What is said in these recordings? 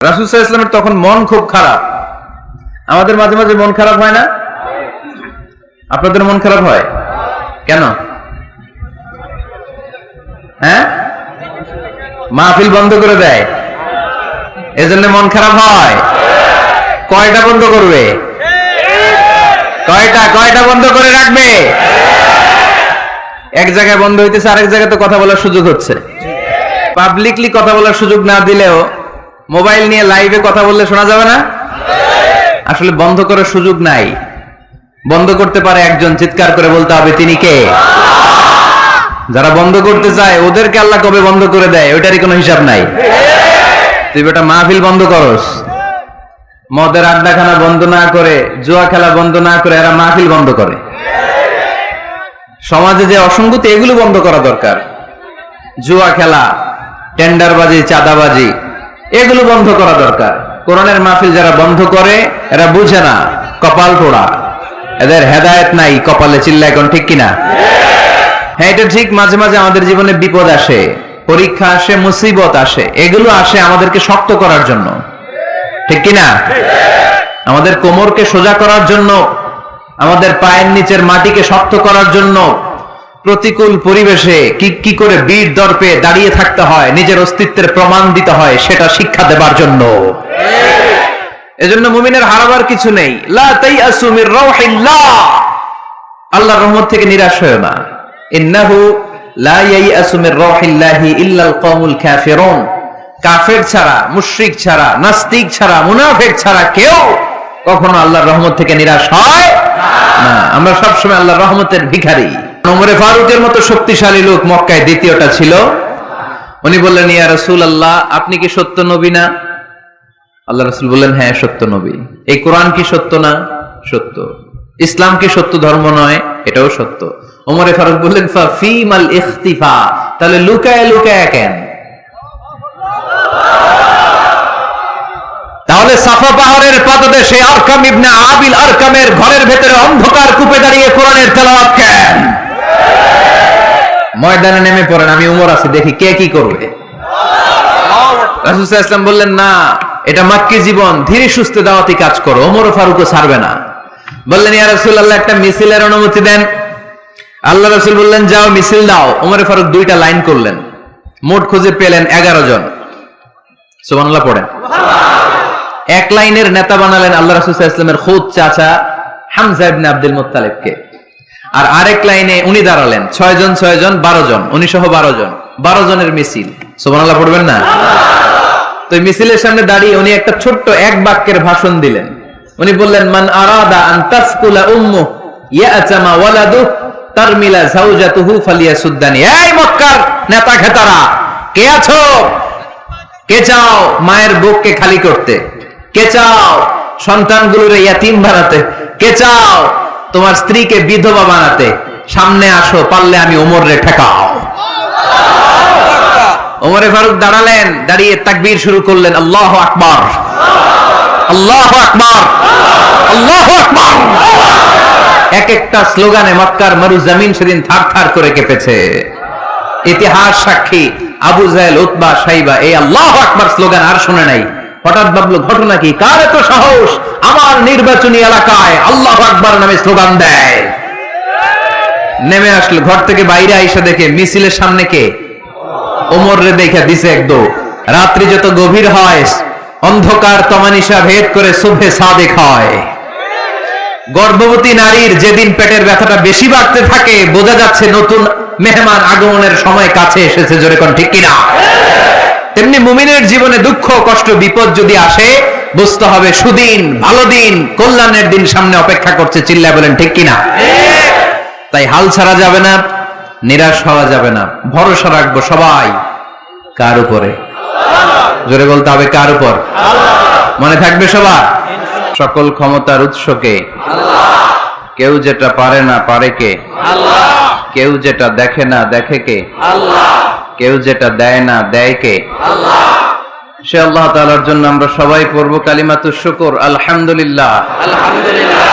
রাসূল সাল্লাল্লাহু আলাইহি ওয়াসাল্লামের তখন মন খুব খারাপ। আমাদের মাঝে মাঝে মন খারাপ হয় না? আপনাদের মন খারাপ হয় কেন? হ্যাঁ, মাহফিল বন্ধ করে দেয়, এজন্য মন খারাপ হয়। কয়টা বন্ধ করবে? কয়টা বন্ধ করে রাখবে? এক জায়গায় বন্ধ হইতেছে, আরেক জায়গায় তো কথা বলার সুযোগ হচ্ছে। পাবলিকলি কথা বলার সুযোগ না দিলেও মোবাইল নিয়ে লাইভে কথা বললে শোনা যাবে না? আসলে বন্ধ করার সুযোগ নাই। বন্ধ করতে পারে একজন, চিৎকার করে বলতে হবে তিনি কে। যারা বন্ধ করতে চায় ওদেরকে আল্লাহ কবে বন্ধ করে দেয় ওইটারই কোনো হিসাব নাই। তুই বেটা মাহফিল বন্ধ করস, মদের আড্ডাখানা বন্ধ না করে, জুয়া খেলা বন্ধ না করে এরা মাহফিল বন্ধ করে। সমাজে যে অসঙ্গতি এগুলো বন্ধ করা দরকার। জুয়া খেলা, টেন্ডারবাজি, চাঁদাবাজি এগুলো বন্ধ করা দরকার। কোরআনের মাহফিল যারা বন্ধ করে এরা বুঝে না, কপাল পোড়া, এদের হেদায়েত নাই কপালে। চিল্লা এখন ঠিক কিনা? হ্যাঁ, এটা ঠিক। মাঝে মাঝে আমাদের জীবনে বিপদ আসে, পরীক্ষা আসে, মুসিবত আসে, এগুলো আসে আমাদেরকে শক্ত করার জন্য, ঠিক কিনা? আমাদের কোমরকে সোজা করার জন্য, আমাদের পায়ের নিচের মাটিকে শক্ত করার জন্য, প্রতিকূল পরিবেশে কি করে বীর দর্পে দাঁড়িয়ে থাকতে হয়, নিজের অস্তিত্বের প্রমাণ দিতে হয়, সেটা শিক্ষা দেবার জন্য। এজন্য মুমিনের হারাবার কিছু নেই। লা তাইয়াসু মির রাউহিল্লাহ, আল্লাহর রহমত থেকে নিরাশ হয়ো না। ইন্নাহু লা ইয়াইয়াসু মির রাউহিল্লাহি ইল্লাল কওমুল কাফিরুন, কাফের ছাড়া, মুশরিক ছাড়া, নাস্তিক ছাড়া, মুনাফিক ছাড়া কেউ কখনো আল্লাহর রহমত থেকে নিরাশ হয় না। আমরা সবসময় আল্লাহর রহমতের ভিখারি। ওমরে ফারুকের মতো শক্তিশালী লোক মক্কায় দ্বিতীয়টা ছিল। উনি বললেন, ইয়া রাসূলুল্লাহ, আপনি কি সত্য নবী না? আল্লাহ রাসূল বললেন, হ্যাঁ সত্য নবী। এই কোরআন কি সত্য না? সত্য। ইসলাম কি সত্য ধর্ম নয়? এটাও সত্য। ওমরে ফারুক বললেন, ফা ফীমাল ইখতিফা, তাহলে লুকায় লুকায় কেন? তাহলে সাফা পাহাড়ের পাদদেশে আরকাম ইবনে আবিল আরকামের ঘরের ভেতরে অন্ধকার কূপে দাঁড়িয়ে কোরআনের তেলাওয়াত কেন? ময়দানে নেমে পড়েন, আমি উমর আছি, দেখি কে কি করবে। রাসূল সাল্লাল্লাহু আলাইহি ওয়াসাল্লাম বললেন, না, এটা মাক্কি জীবন, ধীরে সুস্থে দাওয়াতি কাজ করো। ওমর ফারুকও ছাড়বে না। বললেন, ইয়া রাসূলুল্লাহ, একটা মিছিলের অনুমতি দেন। আল্লাহ রাসূল বললেন, যাও মিছিল দাও। ওমর ফারুক দুইটা লাইন করলেন, মোট খুঁজে পেলেন 11 জন। সুবহানাল্লাহ পড়েন। এক লাইনের নেতা বানালেন আল্লাহ রাসূল সাল্লাল্লাহু আলাইহি ওয়াসাল্লামের খুদ চাচা হামজা ইবনে আব্দুল মুত্তালিবকে। আর আরেক লাইনে উনি দাঁড়ালেন 6 জন 12 জন, উনি সহ 12 জন, 12 জনের মিছিল। সুবহানাল্লাহ পড়বেন না? তো মিছিলের সামনে দাঁড়িয়ে উনি একটা ছোট্ট এক বাক্যের ভাষণ দিলেন। উনি বললেন, মান আরাদা আন তাসকুলা উম্মু ইয়াতামা ওয়ালাদু তারমিলা যাওজাতুহু ফালিয়াসুদ্দানি। এই মক্কার নেতা খেতারা, কে আছো? কে চাও মায়ের বুককে খালি করতে? কে চাও সন্তানগুলোরে ইয়াতীম বানাতে? কে চাও তোমার স্ত্রীকে বিধবা বানাতে? সামনে আসো, পারলে আমি ওমরে ঠেকাও। ওমরে ফারুক দাঁড়ালেন, দাঁড়িয়ে তাকবীর শুরু করলেন, আল্লাহু আকবার, আল্লাহু আকবার, আল্লাহু আকবার। এক একটা স্লোগানে মক্কার মরুজমিন সেদিন থারথার করে কেঁপেছে। ইতিহাস সাক্ষী, আবু জাহেল, উতবা, শাইবা এই আল্লাহু আকবার স্লোগান আর শুনে নাই। হঠাৎ ভাবলো, ঘটনা কি? কার এত সাহস আমার নির্বাচনী এলাকায় আল্লাহু আকবার নামে স্লোগান দেয়? নেমে আসলো, ঘর থেকে বাইরে আইসা দেখে মিছিলের সামনে কে? ওমর রে দেখে দিছে একদম। রাত্রি যত গভীর হয়, অন্ধকার তমানিসা ভেদ করে সুবহে সাদেক হয়। গর্ভবতী নারীর যেদিন পেটের ব্যথাটা বেশি বাড়তে থাকে, বোঝা যাচ্ছে নতুন মেহমান আগমনের সময় কাছে এসেছে। জোরে কোন ঠিক কিনা? তেমনি মুমিনের জীবনে দুঃখ, কষ্ট, বিপদ যদি আসে, বুঝতে হবে সুদিন, ভালো দিন, কল্যাণের দিন সামনে অপেক্ষা করছে। চিল্লায় বলেন ঠিক কিনা? তাই হাল ছাড়া যাবে না, নিরাশ হওয়া যাবে না। ভরসা রাখবো সবাই কার উপরে? জোরে বলতে হবে কার উপর? মনে থাকবে সবার? সকল ক্ষমতার উৎসকে কেউ যেটা পারে না পারে কে? কেউ যেটা দেখে না দেখে কে? কেউ যেটা দেয় না দেয় কে? সে আল্লাহ তাআলার জন্য আমরা সবাই পড়ব কালিমাতুশ শুকর, আলহামদুলিল্লাহ, আলহামদুলিল্লাহ।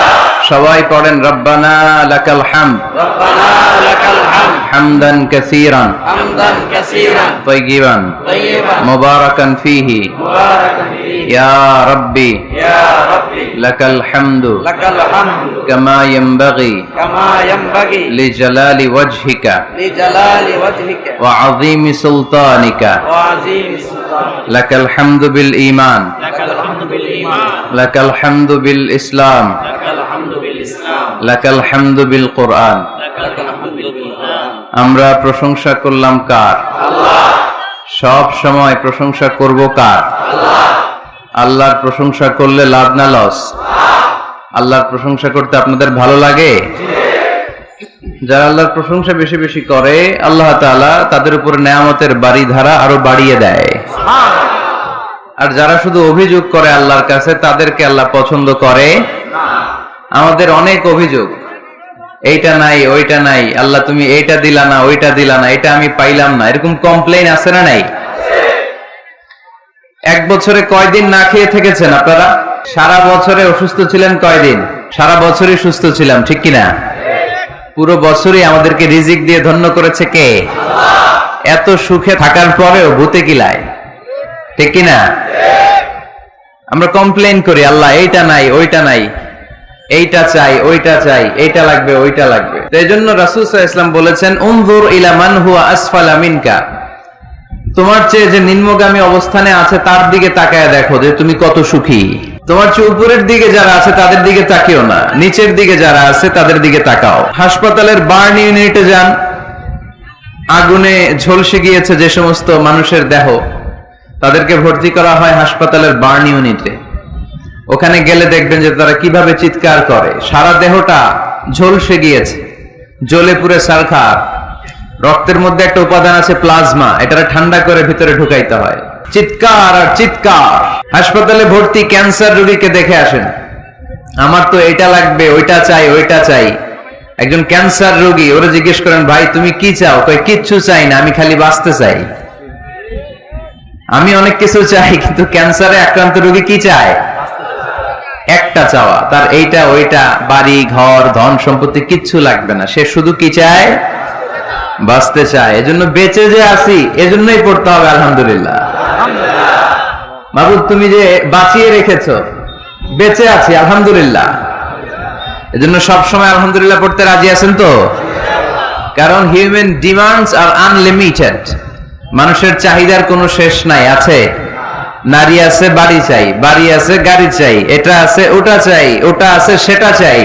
সবাই পড়েন রব্বানা লাকাল হামদ ربنا لك الحمد হামদান কাসীরান حمدا كثيرا তাইয়িবান طيبا মুবারাকান ফীহি مباركا فيه ইয়া রাব্বি يا ربي লাকাল হামদু لك الحمد কামা ইয়ানবাগি كما ينبغي লিজালালি ওয়াজহিকা لجلال وجهك ওয়া আযীমি সুলতানিকা وعظيم سلطانك লাকাল হামদু বিল ঈমান لك الحمد بالإيمان লাকাল হামদু বিল ইসলাম لك الحمد بالإسلام লাকাল হামদু বিল কুরআন। لك الحمد بالقرآن আমরা প্রশংসা করলাম কার? সব সময় প্রশংসা করব কার? আল্লাহর প্রশংসা করলে লাভ না লস? আল্লাহর প্রশংসা করতে আপনাদের ভালো লাগে? যারা আল্লাহর প্রশংসা বেশি বেশি করে আল্লাহ তাআলা তাদের উপর নেয়ামতের বাড়িধারা আরো বাড়িয়ে দেয়। আর যারা শুধু অভিযোগ করে আল্লাহর কাছে তাদেরকে আল্লাহ পছন্দ করে। আমাদের অনেক অভিযোগ, এইটা নাই ওইটা নাই, আল্লাহ তুমি এইটা দিলা না ওইটা দিলা না, এটা আমি পাইলাম না, এরকম কমপ্লেইন আছে না নাই? এক বছরে কয়দিন না খেয়ে থেকেছেন আপনারা? সারা বছরে অসুস্থ ছিলেন কয়দিন? সারা বছরই সুস্থ ছিলাম, ঠিক কিনা? পুরো বছরই আমাদেরকে রিজিক দিয়ে ধন্য করেছে কে? এত সুখে থাকার পরেও ভূতে কিলায়, ঠিক কিনা? আমরা কমপ্লেইন করি আল্লাহ এইটা নাই ওইটা নাই, এইটা চাই ওইটা চাই, এইটা লাগবে ওইটা লাগবে। এই জন্য রাসূল সাল্লাল্লাহু আলাইহি ওয়াসাল্লাম বলেছেন উনজুর ইলা মান হুয়া আসফালা মিনকা, তোমার চেয়ে যে নিম্নগামী অবস্থানে আছে তার দিকে তাকায় দেখো যে তুমি কত সুখী। তোমার চেয়ে উপরের দিকে যারা আছে তাদের দিকে তাকিও না, নিচের দিকে যারা আছে তাদের দিকে তাকাও। হাসপাতালের বার্ন ইউনিটে যান, আগুনে ঝলসে গিয়েছে যে সমস্ত মানুষের দেহ, তাদেরকে ভর্তি করা হয় হাসপাতালের বার্ন ইউনিটে। ওখানে গেলে দেখবেন যে তারা কিভাবে চিৎকার করে, সারা দেহটা ঝলসে গিয়েছে, জ্বলে পুড়ে ছারখার। রক্তের মধ্যে একটা উপাদান আছে প্লাজমা, এটা ঠান্ডা করে ভিতরে ঢুকাইতে হয়। চিৎকার আর চিৎকার। হাসপাতালে ভর্তি ক্যান্সার রোগীকে দেখে আসেন, আমার তো এটা লাগবে ওইটা চাই ওইটা চাই। একজন ক্যান্সার রোগী, ওরা জিজ্ঞেস করেন ভাই তুমি কি চাও? কয় কিচ্ছু চাই না, আমি খালি বাঁচতে চাই। আমি অনেক কিছু চাই, কিন্তু ক্যান্সারে আক্রান্ত রোগী কি চায়? একটা চাওয়া, তার এইটা ওইটা, বাড়ি ঘর ধন সম্পত্তি কিচ্ছু লাগবে না, সে শুধু কি চায়? বাঁচতে চায়। এজন্য বেঁচে যে আছি এজন্যই পড়তে হবে আলহামদুলিল্লাহ। মাবুদ তুমি যে বাঁচিয়ে রেখেছো, বেঁচে আছি আলহামদুলিল্লাহ। এজন্য সবসময় আলহামদুলিল্লাহ পড়তে রাজি আছেন তো? কারণ হিউম্যান ডিমান্ডস আর আনলিমিটেড, মানুষের চাহিদার কোনো শেষ নাই। আছে নারী আছে বাড়ি চাই, বাড়ি আছে গাড়ি চাই, এটা আছে ওটা চাই, ওটা আছে সেটা চাই।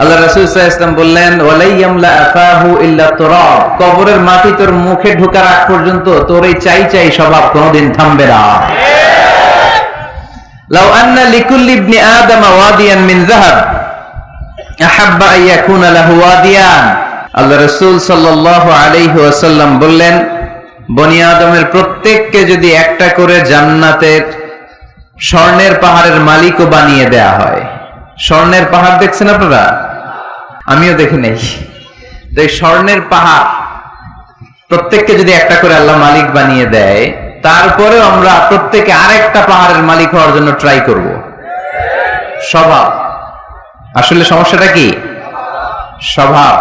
আল্লাহ রাসূল সাল্লাল্লাহু আলাইহি ওয়াসাল্লাম বললেন ওয়ালাইয়ামলা আফাহু ইল্লা তুরাব, কবরের মাটি তোর মুখে ঢোকার আগ পর্যন্ত তোর এই চাই চাই স্বভাব কোনোদিন থামবে না। লাউ আন্না লিকুল্লি ইবনি আদম ওয়াদিয়ান মিন যাহাব আহাব্বা আন ইয়াকুনা লাহু ওয়াদিয়ান। আল্লাহ রাসূল সাল্লাল্লাহু আলাইহি ওয়াসাল্লাম বললেন বনি আদমের প্রত্যেককে যদি একটা করে জান্নাতের স্বর্ণের পাহাড়ের মালিকও বানিয়ে দেয়া হয়। স্বর্ণের পাহাড় দেখছেন আপনারা? আমিও দেখি নাই। তো এই স্বর্ণের পাহাড় প্রত্যেককে যদি একটা করে আল্লাহ মালিক বানিয়ে দেয়, তারপরেও আমরা প্রত্যেকে আরেকটা পাহাড়ের মালিক হওয়ার জন্য ট্রাই করব। স্বভাব। আসলে সমস্যাটা কি? স্বভাব।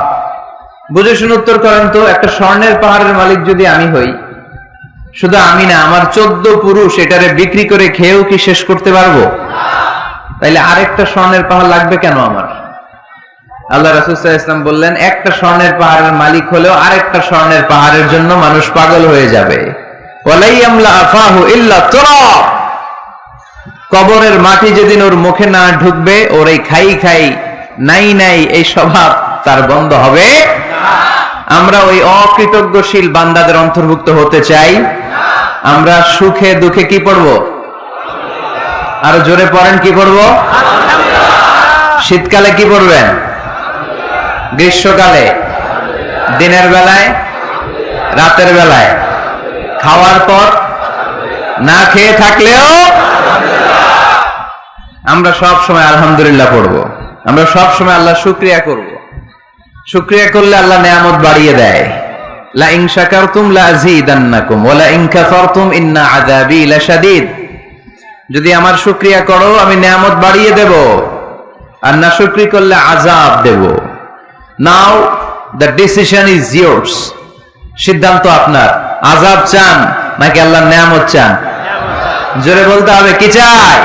বুঝে শুনে উত্তর করেন তো, একটা স্বর্ণের পাহাড়ের মালিক যদি আমি হই, শুধু আমি না আমার 14 পুরুষ এটারে বিক্রি করে খেয়েও কি শেষ করতে পারবো? তাইলে আরেকটা স্বর্ণের পাহাড় লাগবে কেন আমার? আল্লাহ রাসূল সাল্লাল্লাহু আলাইহি ওয়াসাল্লাম বললেন একটা স্বর্ণের পাহাড়ের মালিক হলেও আরেকটা স্বর্ণের পাহাড়ের জন্য মানুষ পাগল হয়ে যাবে। ওয়ালাইয়ামলা আফাহু ইল্লা তুরাব, কবরের মাটি যেদিন ওর মুখে না ঢুকবে, ওর এই খাই খাই নাই নাই এই স্বভাব তার বন্ধ হবে না। আমরা ওই অকৃতজ্ঞশীল বান্দাদের অন্তর্ভুক্ত হতে চাই। আমরা সুখে দুঃখে কি পড়ব? আরো জোরে পড়েন, কি পড়ব? শীতকালে কি পড়বেন? গ্রীষ্মকালে? দিনের বেলায়? রাতের বেলায়? খাওয়ার পর? না খেয়ে থাকলেও আমরা সব সময় আলহামদুলিল্লাহ পড়ব। আমরা সব সময় আল্লাহ শুকরিয়া করব। শুকরিয়া করলে আল্লাহ নেয়ামত বাড়িয়ে দেয়। লা ইন শাকারতুম লা আযীদান্নাকুম ওয়া লা ইন কাফারতুম ইন্না আযাবি লাশাদীদ। যদি আমার শুকরিয়া করো আমি নেয়ামত বাড়িয়ে দেব, আর নাশুকরি করলে আযাব দেব। নাও দ্য ডিসিশন ইজ ইয়ার্স, সিদ্ধান্ত আপনার। আযাব চান নাকি আল্লাহর নেয়ামত চান? জোরে বলতে হবে, কি চাই?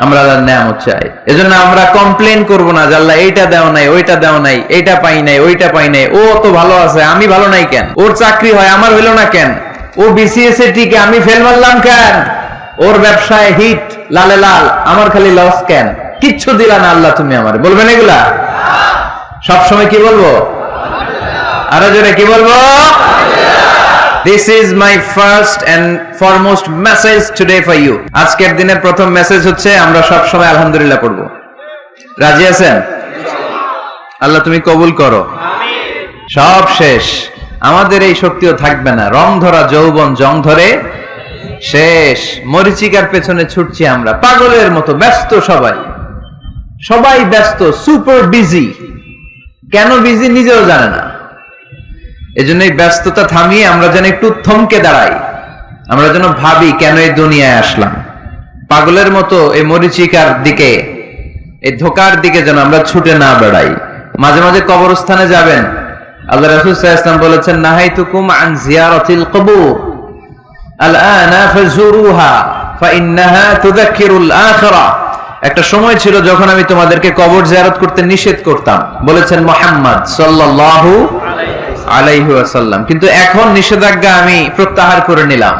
আমরা আল্লাহর নেয়ামত চাই। এজন্য আমরা কমপ্লেইন করব না যে আল্লাহ এইটা দাও নাই, ওইটা দাও নাই, এইটা পাই নাই, ওইটা পাই নাই, ও তো ভালো আছে, আমি ভালো নাই কেন? ওর চাকরি হয়, আমার হইল না কেন? ও বিসিএস এ টিকে, আমি ফেল মারলাম কেন? ওর ব্যবসায় হিট, লালে লাল, আমার খালি লস কেন? কিচ্ছু দিলা না আল্লাহ তুমি আমারে, বলবেন এগুলা? সব সময় কি বলবো? আরো জোরে কি বলবো? This is my first and foremost message today for you. আজকের দিনের প্রথম মেসেজ হচ্ছে আমরা সব সময় আলহামদুলিল্লাহ পড়ব। রাজি আছেন? আল্লাহ তুমি কবুল করো। সব শেষ, আমাদের এই শক্তিও থাকবে না। রং ধরা যৌবন জং ধরে শেষ। মরিচিকার পেছনে ছুটছি আমরা পাগলের মতো, ব্যস্ত সবাই, সবাই ব্যস্ত, সুপার বিজি। কেন বিজি নিজেও জানে না। এজন্য এই ব্যস্ততা থামিয়ে আমরা যেন একটু থমকে দাঁড়াই, আমরা যেন ভাবি কেন এই দুনিয়ায় আসলাম। পাগলের মতো এই মরিচিকার দিকে, এই ধোকার দিকে যেন আমরা ছুটে না বেড়াই। মাঝে মাঝে কবরস্থানে যাবেন। আল্লাহ রাসূল সাল্লাল্লাহু আলাইহি ওয়াসাল্লাম বলেছেন, নাহাইতুকুম আন জিয়ারাতিল কবুর আলআনা ফাজুরুহা ফাইন্নাহা তুযাক্কিরুল আখিরা। একটা সময় ছিল যখন আমি তোমাদেরকে কবর জিয়ারত করতে নিষেধ করতাম, বলেছেন মুহাম্মদ সাল্লাল্লাহু আলাইহি ওয়াসাল্লাম। কিন্তু এখন নিষেধাজ্ঞা আমি প্রত্যাহার করে নিলাম।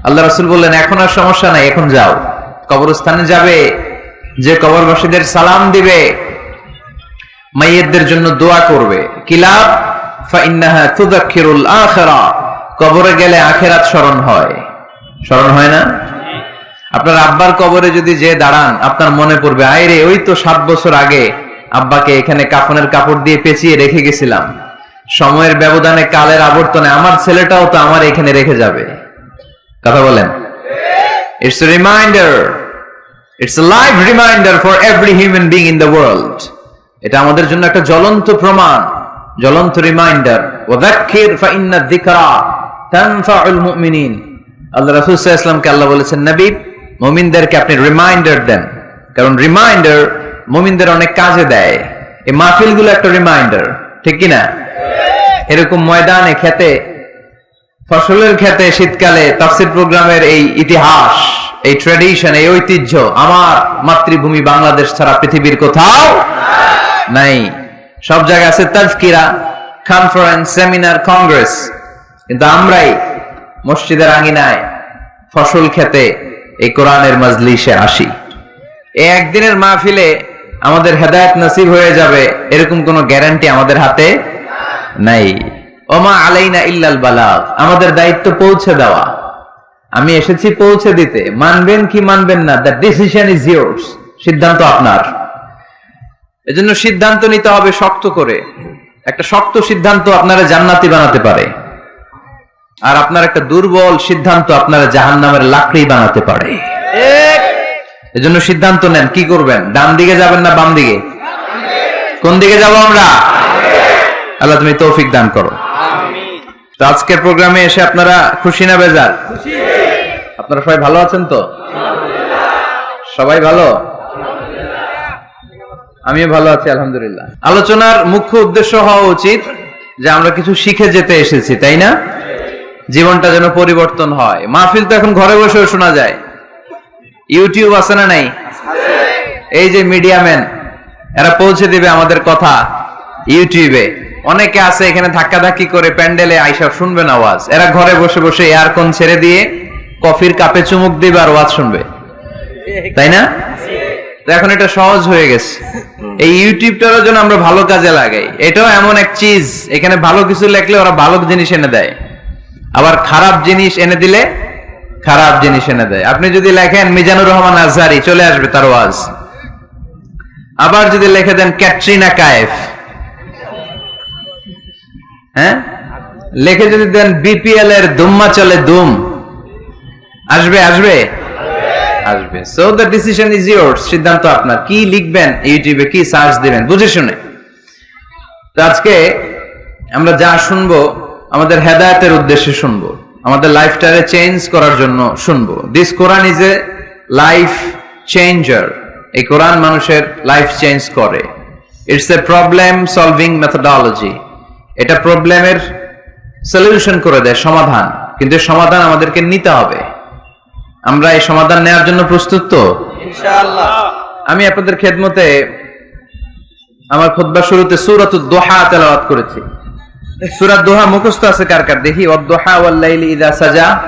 আল্লাহ রাসূল বললেন, এখন আর সমস্যা নাই, এখন যাও, কবরস্থানে যাবে, যে কবরবাসীদের সালাম দিবে, মাইয়িতদের জন্য দোয়া করবে। কি লাভ? ফাইন্নাহা তুযাক্কিরুল আখিরা। কবরে গেলে আখিরাত স্মরণ হয়, স্মরণ হয় না? আপনার আব্বার কবরে যদি যে দাঁড়ান, আপনার মনে পড়বে, আইরে ওই তো 7 বছর আগে আব্বাকে এখানে কাফনের কাপড় দিয়ে পেঁচিয়ে রেখে গেছিলাম। সময়ের ব্যবধানে, কালের আবর্তনে আমার ছেলেটাও তো আমার এখানে রেখে যাবে। কথা বলেন? It's a reminder, it's a live reminder for every human being in the world. এটা আমাদের জন্য একটা জ্বলন্ত প্রমাণ, জ্বলন্ত রিমাইন্ডার। ওয়াযাক্কির ফাইন্না যিকরা তানফাউল মুমিনিন। আল্লাহ রাসূল সাল্লাল্লাহু আলাইহি ওয়াসাল্লামকে আল্লাহ বলেছেন, নবী, মুমিনদেরকে আপনি রিমাইন্ডার দেন, কারণ রিমাইন্ডার মুমিনদের অনেক কাজে দেয়। এই মাহফিলগুলো একটা রিমাইন্ডার, ঠিক কি না? এরকম ময়দানে, খেতে, ফসলের খেতে শীতকালে তাফসীর প্রোগ্রামের এই ইতিহাস, এই ট্র্যাডিশন, এই ঐতিহ্য আমার মাতৃভূমি বাংলাদেশ ছাড়া পৃথিবীর কোথাও নাই। সব জায়গায় আছে তাজকিরা, কনফারেন্স, সেমিনার, কংগ্রেস, কিন্তু আমরাই মসজিদের আঙিনায়, ফসল খেতে, এই কোরআনের মাজলিসে আসি। এই একদিনের মাহফিলে আমাদের হেদায়েত নসিব হয়ে যাবে এরকম কোনো গ্যারান্টি আমাদের হাতে নাই। ওমা আলাইনা ইল্লাল বালাগ। আমাদের দায়িত্ব পৌঁছে দেওয়া। আমি এসেছি পৌঁছে দিতে। মানবেন কি মানবেন না, দ্য ডিসিশন ইজ ইয়ার্স। সিদ্ধান্ত আপনার। এজন্য সিদ্ধান্ত নিতে হবে শক্ত করে। একটা শক্ত সিদ্ধান্ত আপনারা জান্নাতি বানাতে পারে, আর আপনার একটা দুর্বল সিদ্ধান্ত আপনারা জাহান্নামের লাকড়ি বানাতে পারে। এজন্য সিদ্ধান্ত নেন, কি করবেন? ডান দিকে যাবেন না বাম দিকে? কোন দিকে যাব আমরা? আল্লাহ তুমি তৌফিক দান করো। তো আজকের প্রোগ্রামে এসে আপনারা খুশি না বেজার? আপনারা সবাই ভালো আছেন তো? সবাই ভালো? আমিও ভালো আছি আলহামদুলিল্লাহ। আলোচনার মুখ্য উদ্দেশ্য হওয়া উচিত যে আমরা কিছু শিখে যেতে এসেছি, তাই না? জীবনটা যেন পরিবর্তন হয়। মাহফিল তো এখন ঘরে বসেও শোনা যায়। ইউটিউব আছে না নাই? এই যে মিডিয়াম্যান, এরা পৌঁছে দিবে আমাদের কথা ইউটিউবে। অনেকে আছে এখানে ধাক্কাধাক্কি করে প্যান্ডেলে আইসা শুনবেন আওয়াজ। এরা ঘরে বসে বসে এয়ারকন ছেড়ে দিয়ে কফির কাপে চুমুক দিবে আর ওয়াজ শুনবে, তাই না? এখন এটা সহজ হয়ে গেছে। এই ইউটিউবটারও জন্য আমরা ভালো কাজে লাগাই। এটাও এমন এক চিজ, এখানে ভালো কিছু লেখলে ওরা ভালো জিনিস এনে দেয়, আবার খারাপ জিনিস এনে দিলে খারাপ জিনিস এনে দেয়। আপনি যদি লেখেন মিজানুর রহমান আজহারি, চলে আসবে তার ওয়াজ। আবার যদি লিখে দেন ক্যাটরিনা কায়েফ, হ্যাঁ, লিখে যদি দেন বিপিএল এর দুম্মা চলে দুম, আসবে আসবে আসবে। So the decision is years. সিদ্ধান্ত আপনার। কি লিখবেন ইউটিউবে, কি সার্চ দিবেন, বুঝে শুনে। তো আজকে আমরা যা শুনবো আমাদের হেদায়েতের উদ্দেশ্যে শুনবো, আমাদের লাইফটারে চেঞ্জ করার জন্য শুনবো। This Quran is a life changer. এই কোরআন মানুষের লাইফ চেঞ্জ করে। It's a problem solving methodology. এটা প্রবলেমের সলিউশন করে দেয়, সমাধান। কিন্তু সমাধান আমাদেরকে নিতে হবে। আমরা এই সমাধান নেওয়ার জন্য প্রস্তুত তো? ইনশাআল্লাহ। আমি আপনাদের খেদমতে আমার খুতবার শুরুতে সূরাতুদ দুহা তেলাওয়াত করেছি। সূরা দুহা মুখস্থ আছে কার কার দেখি? ওয়াদ-দুহা ওয়াল-লাইলি ইযা সাজা।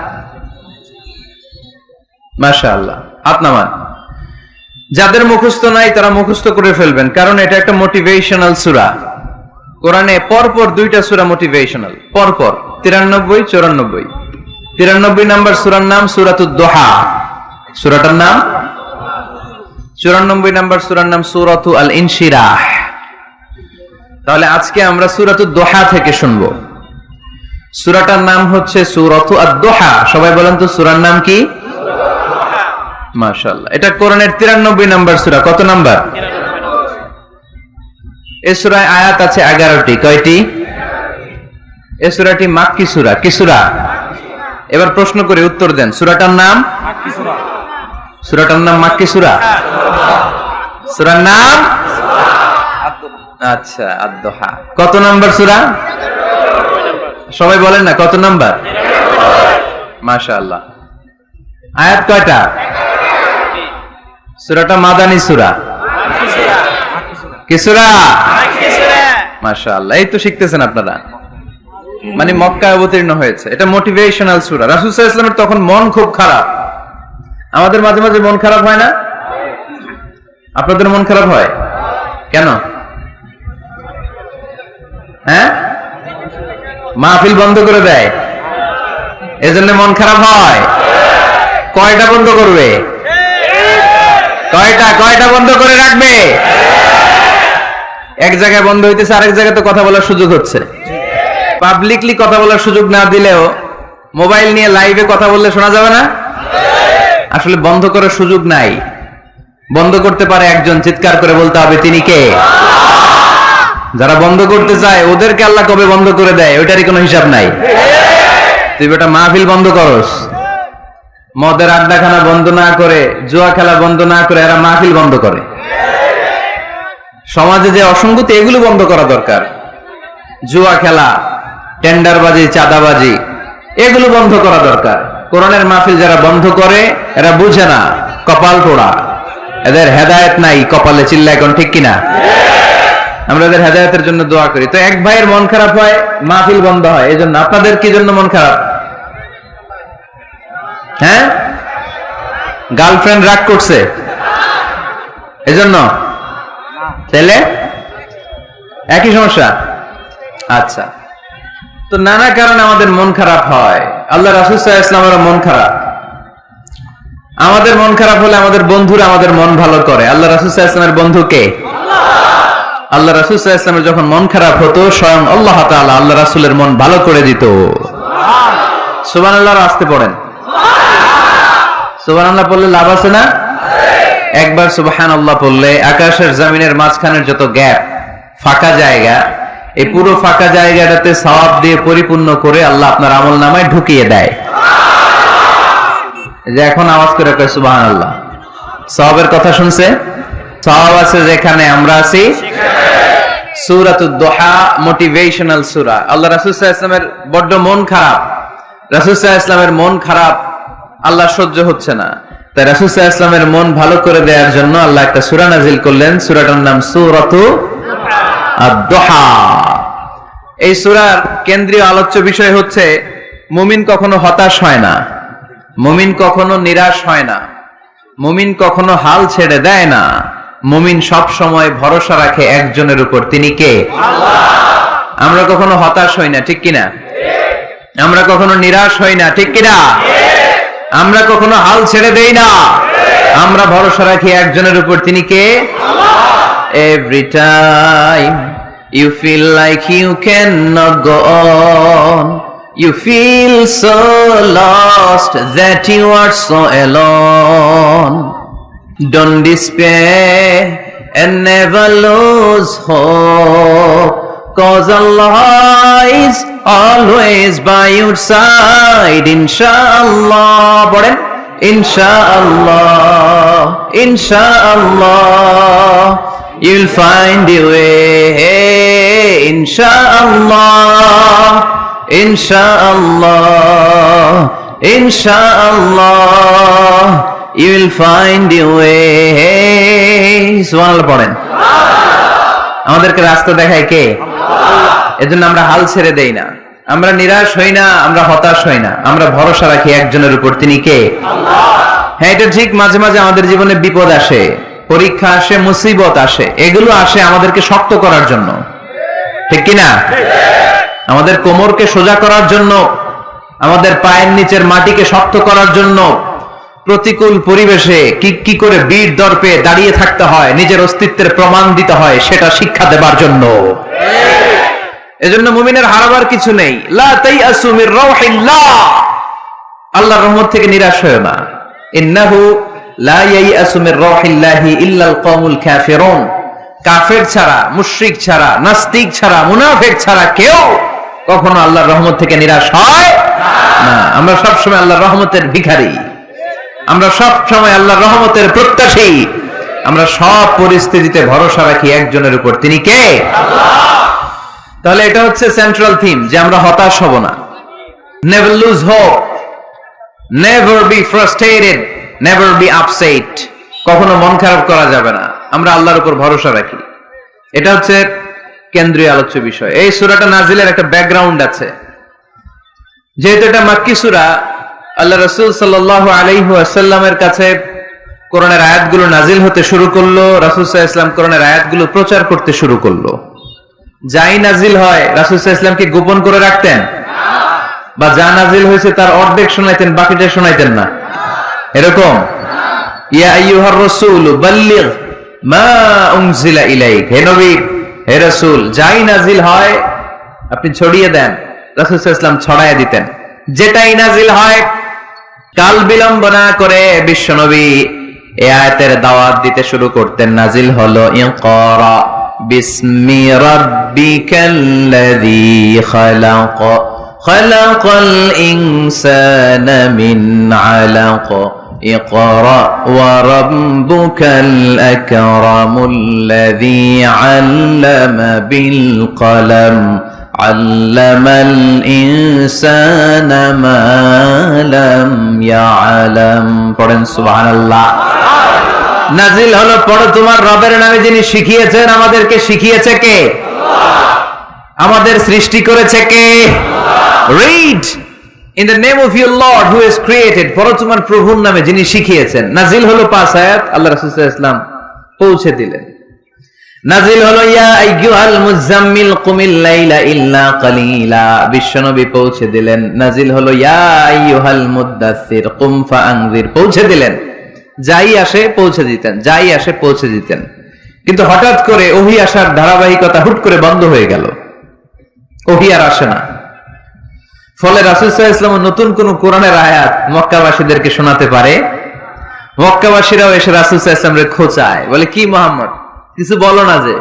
মাশাআল্লাহ, হাত নামান। যাদের মুখস্থ নাই তারা মুখস্থ করে ফেলবেন, কারণ এটা একটা মোটিভেশনাল সূরা। কোরআনে পরপর দুইটা সূরা মোটিভেশনাল, পরপর 93 94। 93 নাম্বার সূরার নাম সূরাতুদ দুহা, সূরাটার নাম। 94 নাম্বার সূরার নাম সূরাতু আল ইনশিরাহ। তাহলে আজকে আমরা সূরাতুদ দুহা থেকে শুনবো। সূরাটার নাম হচ্ছে সূরাতু আদ-দুহা। সবাই বলেন তো সূরার নাম কি? মাশাআল্লাহ। এটা কোরআনের 93 নাম্বার সূরা। কত নাম্বার? এই সূরায় আয়াত আছে 11টি। কয়টি? এই সূরাটি মাক্কি সূরা। কি সূরা? এবার প্রশ্ন করে উত্তর দেন। সূরাটার নাম? সূরাটার নাম মাক্কি সূরা। সূরার নাম? আচ্ছা, আদ-দুহা। কত নাম্বার সূরা? সবাই বলেন না কত নাম্বার? মাশাআল্লাহ। আয়াত কয়টা? সূরাটা মাদানী সূরা। কি সূরা? মাশাআল্লাহ, এই তো শিখতেছেন আপনারা। মানে মক্কায় অবতীর্ণ হয়েছে। এটা মোটিভেশনাল সূরা। রাসূল সাল্লাল্লাহু আলাইহি ওয়াসাল্লামের তখন মন খুব খারাপ। আমাদের মাঝে মাঝে মন খারাপ হয় না? আপনাদের মন খারাপ হয় কেন? হ্যাঁ, মাহফিল বন্ধ করে দেয়, এজন্য মন খারাপ হয়। কয়টা বন্ধ করবে? কয়টা বন্ধ করে রাখবে? এক জায়গায় বন্ধ হইতেছে, আরেক জায়গায় তো কথা বলার সুযোগ হচ্ছে। পাবলিকলি কথা বলার সুযোগ না দিলেও মোবাইল নিয়ে লাইভে কথা বললে শোনা যাবে না? আসলে বন্ধ করার সুযোগ নাই। বন্ধ করতে পারে একজন, চিৎকার করে বলতে হবে তিনি কে। যারা বন্ধ করতে চায় ওদেরকে আল্লাহ কবে বন্ধ করে দেয় ওইটারই কোনো হিসাব নাই। তুই বেটা মাহফিল বন্ধ করস, মদের আড্ডাখানা বন্ধ না করে, জুয়া খেলা বন্ধ না করে এরা মাহফিল বন্ধ করে। সমাজে যে অসঙ্গতি এগুলো বন্ধ করা দরকার। জুয়া খেলা, টেন্ডারবাজি, চাঁদাবাজি এগুলো বন্ধ করা দরকার। কোরআনের মাহফিল যারা বন্ধ করে এরা বুঝে না, কপাল পোড়া, এদের হেদায়েত নাই কপালে। চিল্লা এখন ঠিক কিনা? আমরা এদের হেদায়েতের জন্য দোয়া করি। তো এক ভাইয়ের মন খারাপ হয়, মাহফিল বন্ধ হয়, এই জন্য। আপনাদের কি জন্য মন খারাপ? হ্যাঁ, গার্লফ্রেন্ড রাগ করছে এজন্য? ছেলে একই সমস্যা? আচ্ছা, তো নানা কারণে আমাদের মন খারাপ হয়। আল্লাহ রাসূল সাল্লাল্লাহু আলাইহি ওয়াসাল্লামের মন খারাপ। আমাদের মন খারাপ হলে আমাদের বন্ধুরা আমাদের মন ভালো করে। আল্লাহ রাসূল সাল্লাল্লাহু আলাইহি ওয়াসাল্লামের বন্ধু কে? আল্লাহ রাসূল সাল্লাল্লাহু আলাইহি ওয়াসাল্লামের যখন মন খারাপ হতো স্বয়ং আল্লাহ তাআলা আল্লাহ রাসূলের মন ভালো করে দিত। সুবহানাল্লাহ। আসতে পড়েন সুবহানাল্লাহ। বললে লাভ আছে না? একবার সুবহানাল্লাহ বললে আকাশের জমিনের মাঝখানের যত গ্যাপ, ফাঁকা জায়গা, এই পুরো ফাঁকা জায়গাটাতে সওয়াব দিয়ে পরিপূর্ণ করে আল্লাহ আপনার আমলনামায় ঢুকিয়ে দেয়। যে এখন আওয়াজ করে কয় সুবহানাল্লাহ। সওয়াবের কথা শুনছে? সওয়াব আছে যেখানে, আমরা আছি সূরাতুদ দুহা, মোটিভেশনাল সূরা। আল্লাহ রাসূল সাল্লাল্লাহু আলাইহি ওয়াসাল্লামের বড্ড মন খারাপ। রাসূল সাল্লাল্লাহু আলাইহি ওয়াসাল্লামের মন খারাপ, আল্লাহ সহ্য হচ্ছে না। তাই রাসূল সাল্লাল্লাহু আলাইহি ওয়াসাল্লামের মন ভালো করে দেওয়ার জন্য আল্লাহ একটা সূরা নাযিল করলেন। সূরাটার নাম সূরাতু আদ-দুহা। এই সূরার কেন্দ্রীয় আলোচ্য বিষয় হচ্ছে মুমিন কখনো হতাশ হয় না, মুমিন কখনো নিরাশ হয় না, মুমিন কখনো হাল ছেড়ে দেয় না। মুমিন সব সময় ভরসা রাখে একজনের উপর, তিনি কে? আল্লাহ। আমরা কখনো হতাশ হই না, ঠিক কিনা? আমরা কখনো নিরাশ হই না, ঠিক কিনা? আমরা কখনো হাল ছেড়ে দেই না, আমরা ভরসা রাখি একজনের উপর, তিনি কে? আল্লাহ। Every time you feel like you cannot go on, you feel so lost that you are so alone. Don't despair and never lose hope, 'cause Allah is always by your side, inshallah. Inshallah. ইনশাআল্লাহ you'll find a way ইনশাআল্লাহ ইনশাআল্লাহ ইনশাআল্লাহ you'll find a way সুবহানাল্লাহ পড়েন। আমাদেরকে রাস্তা দেখায় কে? এজন্য আমরা হাল ছেড়ে দেই না, আমরা নিরাশ হই না, আমরা হতাশ হই না, আমরা ভরসা রাখি একজনের উপর, তিনি কে? হ্যাঁ, এটা ঠিক, মাঝে মাঝে আমাদের জীবনে বিপদ আসে, পরীক্ষা আসে, মুসিবত আসে, এগুলো আসে আমাদেরকে শক্ত করার জন্য, ঠিক কিনা? আমাদের কোমরকে সোজা করার জন্য, আমাদের পায়ের নিচের মাটিকে শক্ত করার জন্য, প্রতিকূল পরিবেশে কি করে বীর দর্পে দাঁড়িয়ে থাকতে হয়, নিজের অস্তিত্বের প্রমাণ দিতে হয়, সেটা শিক্ষা দেবার জন্য। এজন্য মুমিনের হারাবার কিছু নেই। লা তাইয়াসু মির রাউহিল্লাহ, আল্লাহর রহমত থেকে নিরাশ হয়ো না। ইন্নাহু লা ইয়াইয়াসু মির রাউহিল্লাহি ইল্লাল কওমুল কাফিরুন, কাফের ছাড়া, মুশরিক ছাড়া, নাস্তিক ছাড়া, মুনাফিক ছাড়া কেউ কখনো আল্লাহর রহমত থেকে নিরাশ হয় না। আমরা সব সময় আল্লাহর রহমতের ভিখারি, আমরা সব সময় আল্লাহর রহমতের প্রত্যাশী, আমরা সব পরিস্থিতিতে ভরসা রাখি একজনের উপর, তিনি কে? আল্লাহ। তাহলে এটা হচ্ছে সেন্ট্রাল থিম, যে আমরা হতাশ হব না। Never lose hope, never be frustrated, never be upset, কখনো মন খারাপ করা যাবে না, আমরা আল্লাহর উপর ভরসা রাখি। এটা হচ্ছে কেন্দ্রীয় আলোচ্য বিষয়। এই সূরাটা নাজিলের একটা ব্যাকগ্রাউন্ড আছে, যেহেতু এটা মাক্কি সূরা, আল্লাহ রাসূল সাল্লাল্লাহু আলাইহি ওয়াসাল্লামের কাছে কোরআনের আয়াতগুলো নাজিল হতে শুরু করলো, রাসূল সাল্লাল্লাহু আলাইহি ওয়াসাল্লাম কোরআনের আয়াতগুলো প্রচার করতে শুরু করলো। যাই নাজিল হয় রাসূল সাল্লাল্লাহু আলাইহি ওয়াসাল্লাম কি গোপন করে রাখতেন? বা যা নাজিল হয়েছে তার অর্ধেক শোনাইতেন, বাকিটা শোনাইতেন না? এরকম? ইয়া আইয়ুহার রাসূল বাল্লিগ মা উনজিলা ইলাইক, হে নবী, হে রাসূল, যাই নাজিল হয় আপনি ছড়িয়ে দেন। রাসূল সাল্লাল্লাহু আলাইহি ওয়াসাল্লাম ছড়ায় দিতেন। যেটাই নাজিল হয় কাল বিলম্ব না করে বিশ্বনবী এই আয়াতের দাওয়াত দিতে শুরু করতেন। নাজিল হলো ইকরা বিসমি রাব্বিকাল্লাযী খালাক, খালাকাল ইনসানা মিন আলাক, ইকরা ওয়া রাব্বুকাল আকরামুল্লাযী আল্লামা বিল কলম, আল্লামাল ইনসানা মা লাম ইয়ালাম। পড়েন সুবহানাল্লাহ। নাজিল হলো, পড়ো তোমার রবের নামে যিনি শিখিয়েছেন। আমাদেরকে শিখিয়েছে কে? আল্লাহ। আমাদের সৃষ্টি করেছে কে? আল্লাহ। Read in the name of your Lord who has created, পড়ো তোমার প্রভুর নামে যিনি শিখিয়েছেন। নাজিল হলো 5 আয়াত, আল্লাহ রাসূল সাল্লাল্লাহু আলাইহি ওয়াসাল্লাম পৌঁছে দিলেন। নাজিল হলো ইয়া আইয়ুহাল মুজাম্মিল কুমিল লাইলা ইল্লা কালিলা, বিশ্বনবী পৌঁছে দিলেন। নাজিল হলো ইয়া আইয়ুহাল মুদ্দাসসির কুম ফাআনজির, পৌঁছে দিলেন। যাই আসে পৌঁছে দিতেন, যাই আসে পৌঁছে দিতেন। কিন্তু হঠাৎ করে ওহী আসার ধারাবাহিকতা হুট করে বন্ধ হয়ে গেল, ওহী আর আসে না। ফলে রাসূল সাল্লাল্লাহু আলাইহি ওয়াসাল্লাম নতুন কোন কোরআনের আয়াত মক্কাবাসীদেরকে শোনাতে পারে? মক্কাবাসীরাও এসে রাসূল সাল্লাল্লাহু আলাইহি ওয়াসাল্লামকে খোঁচায়, বলে কি মুহাম্মদ, কিছু বলো না, যে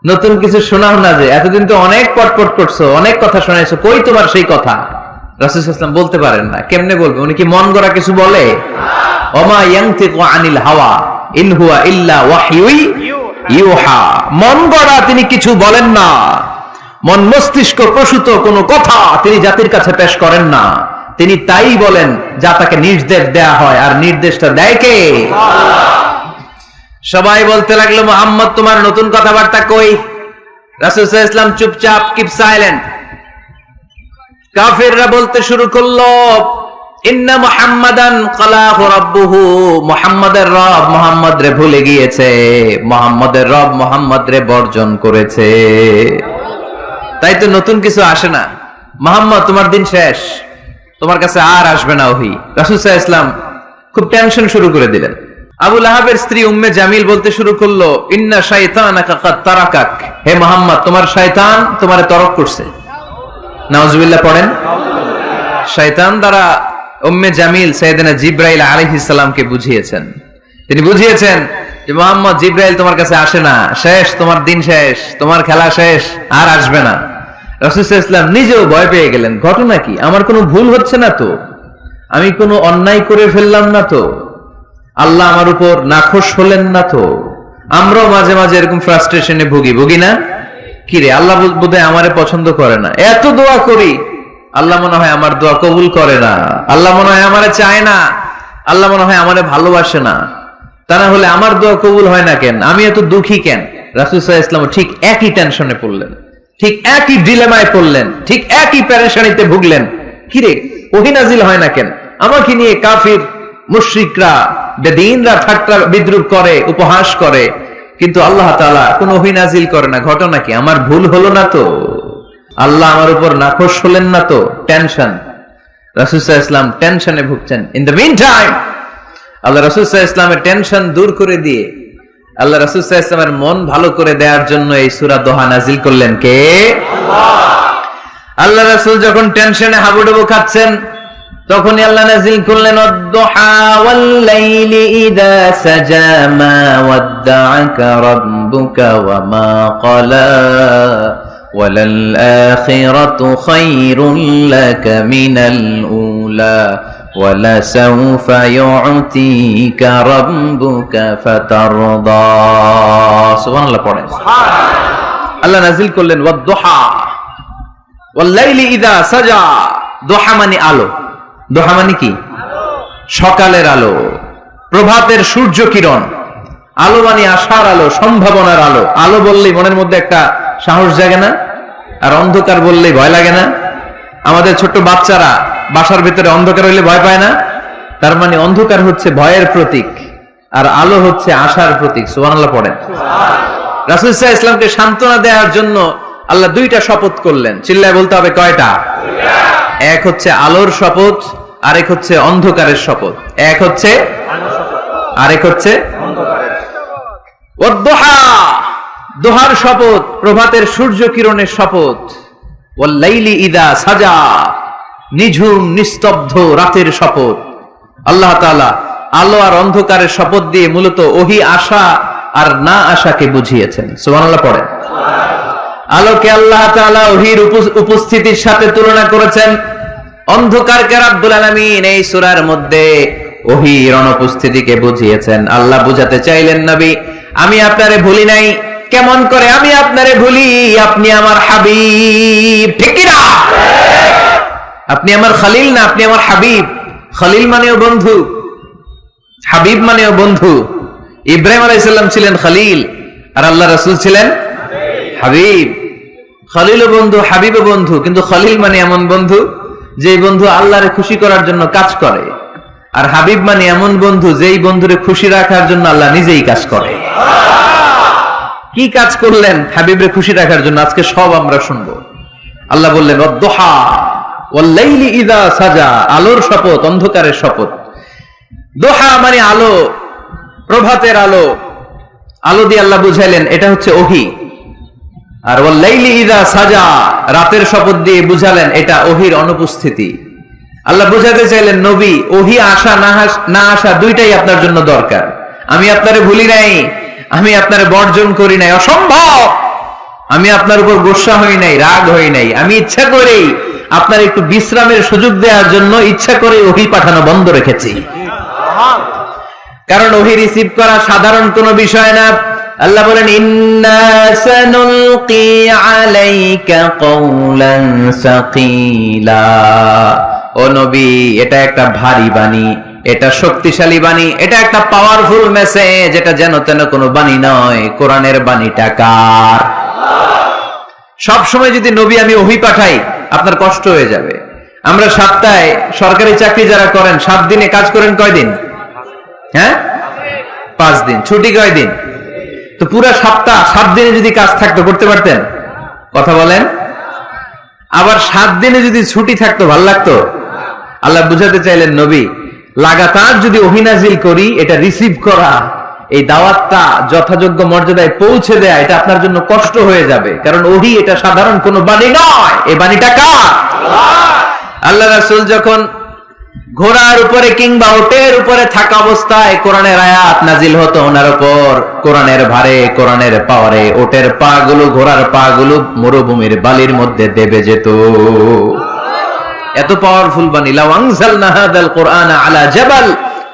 নতুন কিছু শোনাও না, যে এতদিন তো অনেক পটপট করছো, অনেক কথা শোনাইছো, কই তোমার সেই কথা? রাসূল সাল্লাল্লাহু আলাইহি ওয়াসাল্লাম বলতে পারেন না। কেমনে বলবে? উনি কি মন গড়া কিছু বলে? ওমা ইয়ানতিকু আনিল হাওয়া ইন হুয়া ইল্লা ওয়াহয়ু ইউহা, মন গড়া তিনি কিছু বলেন না, মন মস্তিষ্ক প্রসূত কোনো কথা তিনি জাতির কাছে পেশ করেন না। তিনি তাই বলেন যা তাকে নির্দেশ দেয়া হয়, আর নির্দেশটা দেয় কে? আল্লাহ। সবাই বলতে লাগলো, মুহাম্মদ তোমার নতুন কথাবার্তা কই? রাসূল সাল্লাল্লাহু আলাইহি ওয়াসাল্লাম চুপচাপ, কিপ সাইলেন্ট। কাফিররা বলতে শুরু করলো, ইন্না মুহাম্মাদান ক্বালাহু রাব্বুহু, মুহাম্মাদের রব মুহাম্মদ রে ভুলে গিয়েছে, মুহাম্মাদের রব মুহাম্মদ রে বর্জন করেছে। তাই তো নতুন কিছু আসে না। মুহাম্মদ তোমার দিন শেষ, তোমার কাছে আর আসবে না ওহী। রাসূল সাল্লাল্লাহু আলাইহি ওয়াসাল্লাম খুব টেনশন শুরু করে দিলেন। আবু লাহাবের স্ত্রী উম্মে জামিল বলতে শুরু করলো, ইন্না শাইতানাকা কাদ তারাকাক, হে মুহাম্মদ তোমার শয়তান তোমারে তরক করছে। নাউজুবিল্লাহ পড়েন। শয়তান দ্বারা উম্মে জামিল সাইয়েদনা জিবরাইল আলাইহিস সালামকে বুঝিয়েছেন। তিনি বুঝিয়েছেন যে মুহাম্মদ, জিবরাইল তোমার কাছে আসে না, শেষ, তোমার দিন শেষ, তোমার খেলা শেষ, আর আসবে না। রাসূল সাল্লাল্লাহু আলাইহি ওয়াসাল্লাম নিজেও ভয় পেয়ে গেলেন। ঘটনা কি? আমার কোনো ভুল হচ্ছে না তো? আমি কোনো অন্যায় করে ফেললাম না তো? আল্লাহ আমার উপর নাখোশ হলেন না তো? আমরাও মাঝে মাঝে এরকম ফ্রাস্ট্রেশনে ভুগি না? কিরে আল্লাহ বোধহয় আমারে পছন্দ করে না, এত দোয়া করি আল্লাহ মনে হয় আমার দোয়া কবুল করে না, আল্লাহ মনে হয় আমারে চায় না, আল্লাহ মনে হয় আমারে ভালোবাসে না। তা না হলে আমার দোয়া কবুল হয় না কেন, আমি এত দুঃখী কেন? রাসূল সাল্লাল্লাহু আলাইহি ওয়াসাল্লাম ঠিক একই টেনশনে পড়লেন, ঠিক একই ডিলেমায় পড়লেন, ঠিক একই পেরেশানিতে ভুগলেন। কিরে ওহী নাজিল হয় না কেন? আমাকে নিয়ে কাফির মুশরিকরা বেদিনরা ঠাট্টা বিদ্রুপ করে, উপহাস করে, কিন্তু আল্লাহ তাআলা কোন ওহী নাজিল করে না। ঘটনা কি? আমার ভুল হলো না তো? আল্লাহ আমার উপর নাখোশ হলেন না তো? টেনশন। রাসূল সাল্লাল্লাহু আলাইহি ওয়াসাল্লাম টেনশনে ভুগছেন। ইন দ্য মিন টাইম আল্লাহ রাসূল সাল্লাল্লাহু আলাইহি ওয়াসাল্লামের টেনশন দূর করে দিয়ে আল্লাহ রাসূল সাল্লাল্লাহু আলাইহি ওয়াসাল্লামের মন ভালো করে দেওয়ার জন্য এই সূরা দোহা নাজিল করলেন কে? আল্লাহ। আল্লাহ রাসূল যখন টেনশনে হাবুডুবু খাচ্ছেন তখনই আল্লাহ নাজিল করলেন ওয়াদ-দুহা ওয়াল-লাইলি ইযা সাজা মা ওয়াদ্দা'আকা রাব্বুকা ওয়া মা ক্বালা ওয়ালাল আখিরাতু খায়রুল লাকা মিনাল উলা ওয়ালাসাউফা ইউ'তিকা রাব্বুকা ফাতারদা। সুবহানাল্লাহ পড়েন। সুবহানাল্লাহ। আল্লাহ নাজিল করলেন ওয়াদ-দুহা ওয়াল-লাইলি ইযা সাজা। দুহা মানে আলো। দোহা মানে কি? সকালের আলো, প্রভাতের সূর্য কিরণ। আলো মানে আশার আলো, সম্ভাবনার আলো। আলো বললেই মনের মধ্যে একটা সাহস জাগে না? আর অন্ধকার বললেই ভয় লাগে না? আমাদের ছোট্ট বাচ্চারা বাসার ভিতরে অন্ধকার হইলে ভয় পায় না? তার মানে অন্ধকার হচ্ছে ভয়ের প্রতীক আর আলো হচ্ছে আশার প্রতীক। সুবহানাল্লাহ পড়েন। রাসূল সাল্লাল্লাহু আলাইহি ওয়াসাল্লামকে সান্ত্বনা দেওয়ার জন্য আল্লাহ দুইটা শপথ করলেন। চিল্লায় বলতে হবে কয়টা? এক হচ্ছে আলোর শপথ, আরেক হচ্ছে অন্ধকারের শপথ। এক হচ্ছে আরেক হচ্ছে ওয়াদ-দুহা, দোহার শপথ, প্রভাতের সূর্য কিরণের শপথ। ওয়াল-লাইলি ইযা সাজা, নিঝুম নিস্তব্ধ রাতের শপথ। আল্লাহ তাআলা আলো আর অন্ধকারের শপথ দিয়ে মূলত ওহী আশা আর না আশাকে বুঝিয়েছেন। সুবহানাল্লাহ পড়েন। আলোকে আল্লাহ তাআলা ওহীর উপস্থিতির সাথে তুলনা করেছেন, অন্ধকারকে রব্বুল আলামিন এই সূরার মধ্যে ওহীর অনুপস্থিতিকে বুঝিয়েছেন। আল্লাহ বুঝাতে চাইলেন নবী আমি আপনারে ভুলি নাই। কেমন করে আমি আপনারে ভুলি? আপনি আমার হাবিব, ঠিক কি না? আপনি আমার খলিল না, আপনি আমার হাবিব। খলিল মানেও বন্ধু, হাবিব মানেও বন্ধু। ইব্রাহিম আলাইহিস সালাম ছিলেন খলিল আর আল্লাহ রাসূল ছিলেন হাবিব। খলিলও বন্ধু, হাবিবও বন্ধু, কিন্তু খলিল মানে এমন বন্ধু যে বন্ধু আল্লাহরে খুশি করার জন্য কাজ করে, আর হাবিব মানে এমন বন্ধু যেই বন্ধুরে খুশি রাখার জন্য আল্লাহ নিজেই কাজ করে। কি কাজ করলেন হাবিবরে খুশি রাখার জন্য? আজকে সব আমরা শুনবো। আল্লাহ বললেন ওয়াদ-দুহা ওয়াল-লাইলি ইযা সাজা, আলোর শপথ, অন্ধকারের শপথ। দোহা মানে আলো, প্রভাতের আলো। আলো দিয়ে আল্লাহ বুঝাইলেন এটা হচ্ছে ওহী। আর ওয়াল-লাইলি ইযা সাজা, রাতের শপথ দিয়ে বুঝালেন এটা ওহীর অনুপস্থিতি। আল্লাহ বুঝাতে চাইলেন নবী ওহী আসা না আসা দুইটাই আপনার জন্য দরকার। আমি আপনারে ভুলি নাই, আমি আপনারে বর্জন করি নাই, অসম্ভব। আমি আপনার উপর গোসা হই নাই, রাগ হই নাই। আমি ইচ্ছা করেই আপনার একটু বিশ্রামের সুযোগ দেওয়ার জন্য ইচ্ছা করে ওহী পাঠানো বন্ধ রেখেছি। কারণ ওহী রিসিভ করা সাধারণ কোনো বিষয় না। আল্লাহ বলেন ইন্না সানুলকি আলাইকা কওলান সাকিলা। ও নবী এটা একটা ভারী বাণী, এটা শক্তিশালী বাণী, এটা একটা পাওয়ারফুল মেসেজ। এটা যেন তেন কোনো বাণী নয়, কোরআনের বাণীটা কার? সব সময় যদি নবী আমি ওহী পাঠাই আপনার কষ্ট হয়ে যাবে। আমরা সপ্তাহে সরকারি চাকরি যারা করেন 7 দিনে কাজ করেন কয়দিন? হ্যাঁ 5 দিন। ছুটি কয়দিন? তো পুরা সপ্তাহ 7 দিনে যদি কাজ থাকতো করতে পারতেন? কথা বলেন। আবার 7 দিনে যদি ছুটি থাকতো ভাল লাগতো? আল্লাহ বুঝাতে চাইলেন নবী লাগাতার যদি ওহী নাজিল করি এটা রিসিভ করা, এই দাওয়াতটা যথাযোগ্য মর্যাদায় পৌঁছে দেয়া এটা আপনার জন্য কষ্ট হয়ে যাবে। কারণ ওহী এটা সাধারণ কোনো বাণী নয়, এই বাণীটা কার? আল্লাহ রাসূল যখন ঘোড়ার উপরে কিংবা উটের উপরে থাকা অবস্থায় কোরআনের আয়াত নাজিল হতো ওনার উপর, কোরআনের ভারে, কোরআনের পাওয়ারে উটের পা গুলো, ঘোড়ার পা গুলো মরুভূমির বালির মধ্যে দেবে যেত। এত পাওয়ারফুল বাণী। লাউ আনজালনা হাযাল কুরআনা আলা জাবাল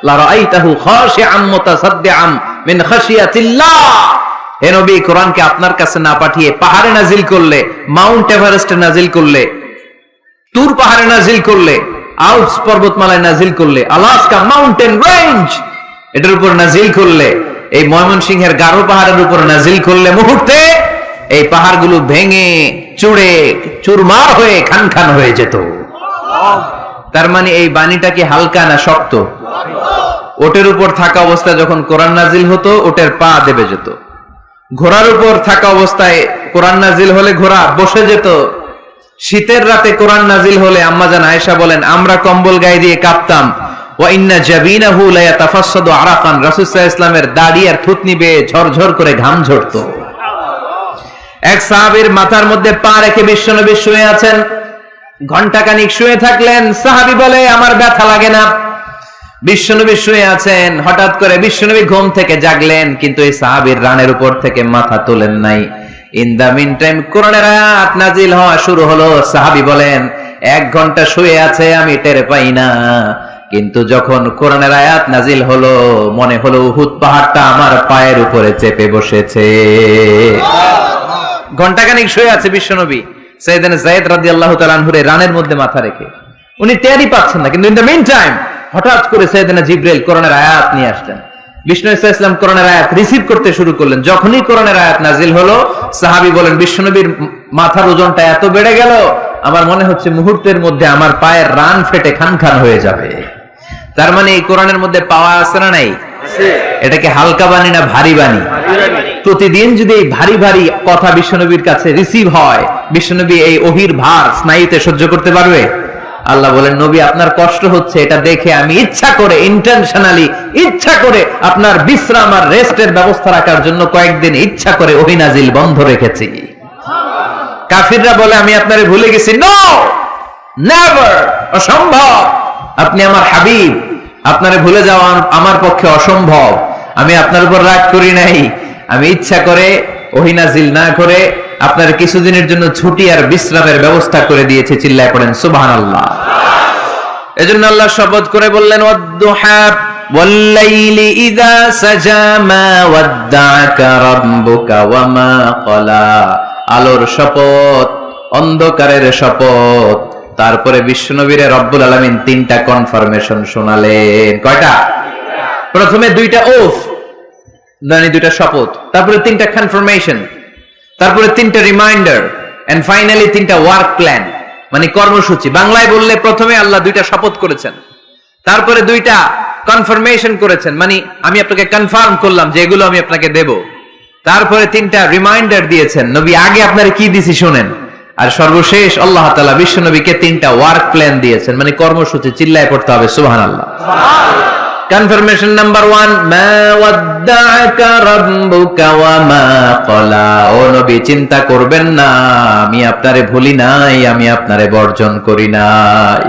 লা রাআইতাহু খাশিআম মুতাসাদ্দিআম মিন খাশিয়াতিল্লাহ। হে নবী, কোরআনকে আপনার কাছে না পাঠিয়ে পাহাড়ে নাজিল করলে, মাউন্ট এভারেস্টে নাজিল করলে, তুর পাহাড়ে নাজিল করলে, আল্পস পর্বতমালায় নাজিল করলে, আলাস্কা মাউন্টেন রেঞ্জ এটার উপর নাজিল করলে, এই ময়মনসিংহের গারো পাহাড়ের উপর নাজিল করলে, মুহূর্তে এই পাহাড়গুলো ভেঙে চুড়ে চুরমার হয়ে খান খান হয়ে যেত। তার মানে এই বাণীটা কি হালকা না শক্ত? ওটের উপর থাকা অবস্থায় যখন কোরআন নাজিল হতো, ওটের পা দেবে যেত। ঘোড়ার উপর থাকা অবস্থায় কোরআন নাজিল হলে ঘোড়া বসে যেত। শীতের রাতে কোরআন নাজিল হলে আম্মাজান আয়েশা বলেন, আমরা কম্বল গায়ে দিয়ে কাঁপতাম। ওয়া ইন্না জাবিনাহু লা ইয়াতাফাসসাদু আরাকান, রাসূল সাল্লাল্লাহু আলাইহি ওয়াসাল্লামের দাড়ি আর থুতনি বেয়ে ঝরঝর করে ঘাম ঝরতো। এক সাহাবীর মাথার মধ্যে পা রেখে বিশ্বনবী শুয়ে আছেন। ঘন্টাখানিক শুয়ে থাকলেন। সাহাবী বলে, আমার ব্যথা লাগে না। বিশ্বনবী শুয়ে আছেন, হঠাৎ করে বিশ্বনবী ঘুম থেকে জাগলেন, কিন্তু এই সাহাবীর রানের উপর থেকে মাথা তোলেন নাই। ইন দা মিন টাইম কোরআনের আয়াত নাজিল হওয়া শুরু হলো। সাহাবী বলেন, 1 ঘন্টা শুয়ে আছে, আমি টের পাই না, কিন্তু যখন কোরআনের আয়াত নাজিল হলো, মনে হলো উহুদ পাহাড়টা আমার পায়ের উপরে চেপে বসেছে। ঘন্টাখানিক শুয়ে আছে বিশ্বনবী সাইয়েদনা যায়েদ রাদিয়াল্লাহু তাআলা আনহুর রানের মধ্যে মাথা রেখে। উনি টেরই পাচ্ছেন না, কিন্তু ইন দ্য মিন টাইম হঠাৎ করে সাইয়েদনা জিবরাইল কোরআনের আয়াত নিয়ে আসলেন। বিষ্ণু সাল্লাল্লাহু আলাইহি ওয়াসাল্লাম কোরআনের আয়াত রিসিভ করতে শুরু করলেন। যখনই কোরআনের আয়াত নাজিল হলো, সাহাবী বলেন, বিশ্বনবীর মাথার ওজনটা এত বেড়ে গেল, আমার মনে হচ্ছে মুহূর্তের মধ্যে আমার পায়ের রান ফেটে খান খান হয়ে যাবে। তার মানে এই কোরআনের মধ্যে পাওয়া আছে না নাই? এটাকে হালকা বাণী না ভারী বাণী? প্রতিদিন যদি এই ভারী ভারী কথা বিশ্বনবীর কাছে রিসিভ হয়, বিশ্বনবী এই ওহির ভার স্নায়ুতে সহ্য করতে পারবে? আল্লাহ বলেন, নবী আপনার কষ্ট হচ্ছে, এটা দেখে আমি ইচ্ছা করে, ইন্টেনশনালি ইচ্ছা করে আপনার বিশ্রাম আর রেস্টের ব্যবস্থা রাখার জন্য কয়েকদিন ইচ্ছা করে ওহী নাজিল বন্ধ রেখেছি। কাফিররা বলে, আমি আপনারে ভুলে গেছি। নো, নেভার, অসম্ভব। আপনি আমার হাবিব, আপনারে ভুলে যাওয়া আমার পক্ষে অসম্ভব। আমি আপনার উপর রাগ করি নাই, আমি ইচ্ছা করে ওহী নাজিল না করে আপনার কিছুদিনের জন্য ছুটি আর বিশ্রামের ব্যবস্থা করে দিয়েছে। চিল্লায় পড়েন সুবহানাল্লাহ। এজন্য আল্লাহ শপথ করে বললেন, ওয়াদ-দুহা ওয়াল-লাইলি ইযা সাজা মা ওয়াদ্দাআকা রাব্বুকা ওয়া মা ক্বালা। আলোর শপথ, অন্ধকারের শপথ। তারপরে বিশ্বনবীরে রব্বুল আলামিন 3টা কনফার্মেশন শোনালেন। কয়টা? প্রথমে 2টা ওফ, মানে 2টা শপথ, তারপরে 3টা কনফার্মেশন, তারপরে 3টা রিমাইন্ডার, এন্ড ফাইনালি 3টা ওয়ার্ক প্ল্যান, মানে কর্মসূচি। বাংলায় বললে প্রথমে আল্লাহ 2টা শপথ করেছেন, তারপরে 2টা কনফার্মেশন করেছেন, মানে আমি আপনাকে কনফার্ম করলাম যে এগুলো আমি আপনাকে দেব। তারপরে 3টা রিমাইন্ডার দিয়েছেন, নবী আগে আপনারা কি দিছি শুনেন। আর সর্বশেষ আল্লাহ তাআলা বিশ্ব নবীকে 3টা ওয়ার্ক প্ল্যান দিয়েছেন, মানে কর্মসূচি। চিল্লায় পড়তে হবে সুবহানাল্লাহ। কনফার্মেশন নাম্বার 1, মা ওয়াদ্দাআকা রাব্বুকা ওয়া মা ক্বালা। ও নবী, চিন্তা করবেন না, আমি আপনারে ভুলি নাই, আমি আপনারে বর্জন করি নাই।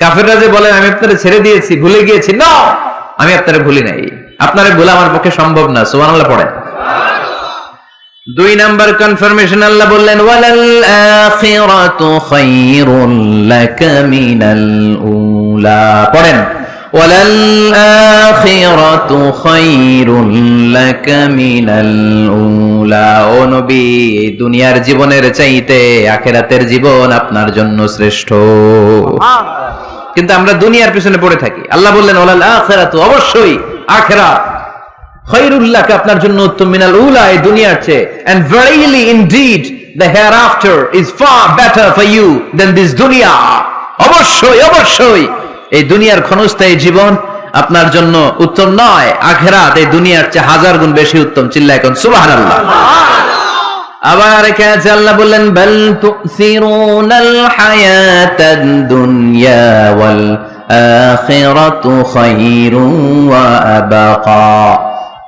কাফেররা যে বলে আমি আপনারে ছেড়ে দিয়েছি, ভুলে গিয়েছি, না, আমি আপনারে ভুলি নাই, আপনারে ভোলা আমার পক্ষে সম্ভব না। সুবহানাল্লাহ পড়েন। 2 নাম্বার কনফার্মেশন আল্লাহ বললেন, ওয়ালাল আখিরাতু খায়রুল লাকা মিনাল উলা। পড়েন, ওয়ালাল আখিরাতু খায়রুল লাকা মিনাল উলা। ও নবী, দুনিয়ার জীবনের চাইতে আখিরাতের জীবন আপনার জন্য শ্রেষ্ঠ। কিন্তু আমরা দুনিয়ার পিছনে পড়ে থাকি। আল্লাহ বললেন, ওয়ালাল আখিরাতু, অবশ্যই আখিরাত, খায়রুল লাকা, আপনার জন্য উত্তম, মিনাল উলা, এই দুনিয়ার চেয়ে, and verily indeed the hereafter is far better for you than this dunya. অবশ্যই অবশ্যই এই দুনিয়ার ক্ষণস্থায়ী জীবন আপনার জন্য উত্তম নয়, আখিরাত এই দুনিয়ার চেয়ে 1000 গুণ বেশি উত্তম। চিল্লায় কোন সুবহানাল্লাহ। আবার এখানে আল্লাহ বললেন, বাল তুসিরুনাল হায়াতাদ দুনিয়া ওয়াল আখিরাতু খায়রুন ওয়া আবাকা।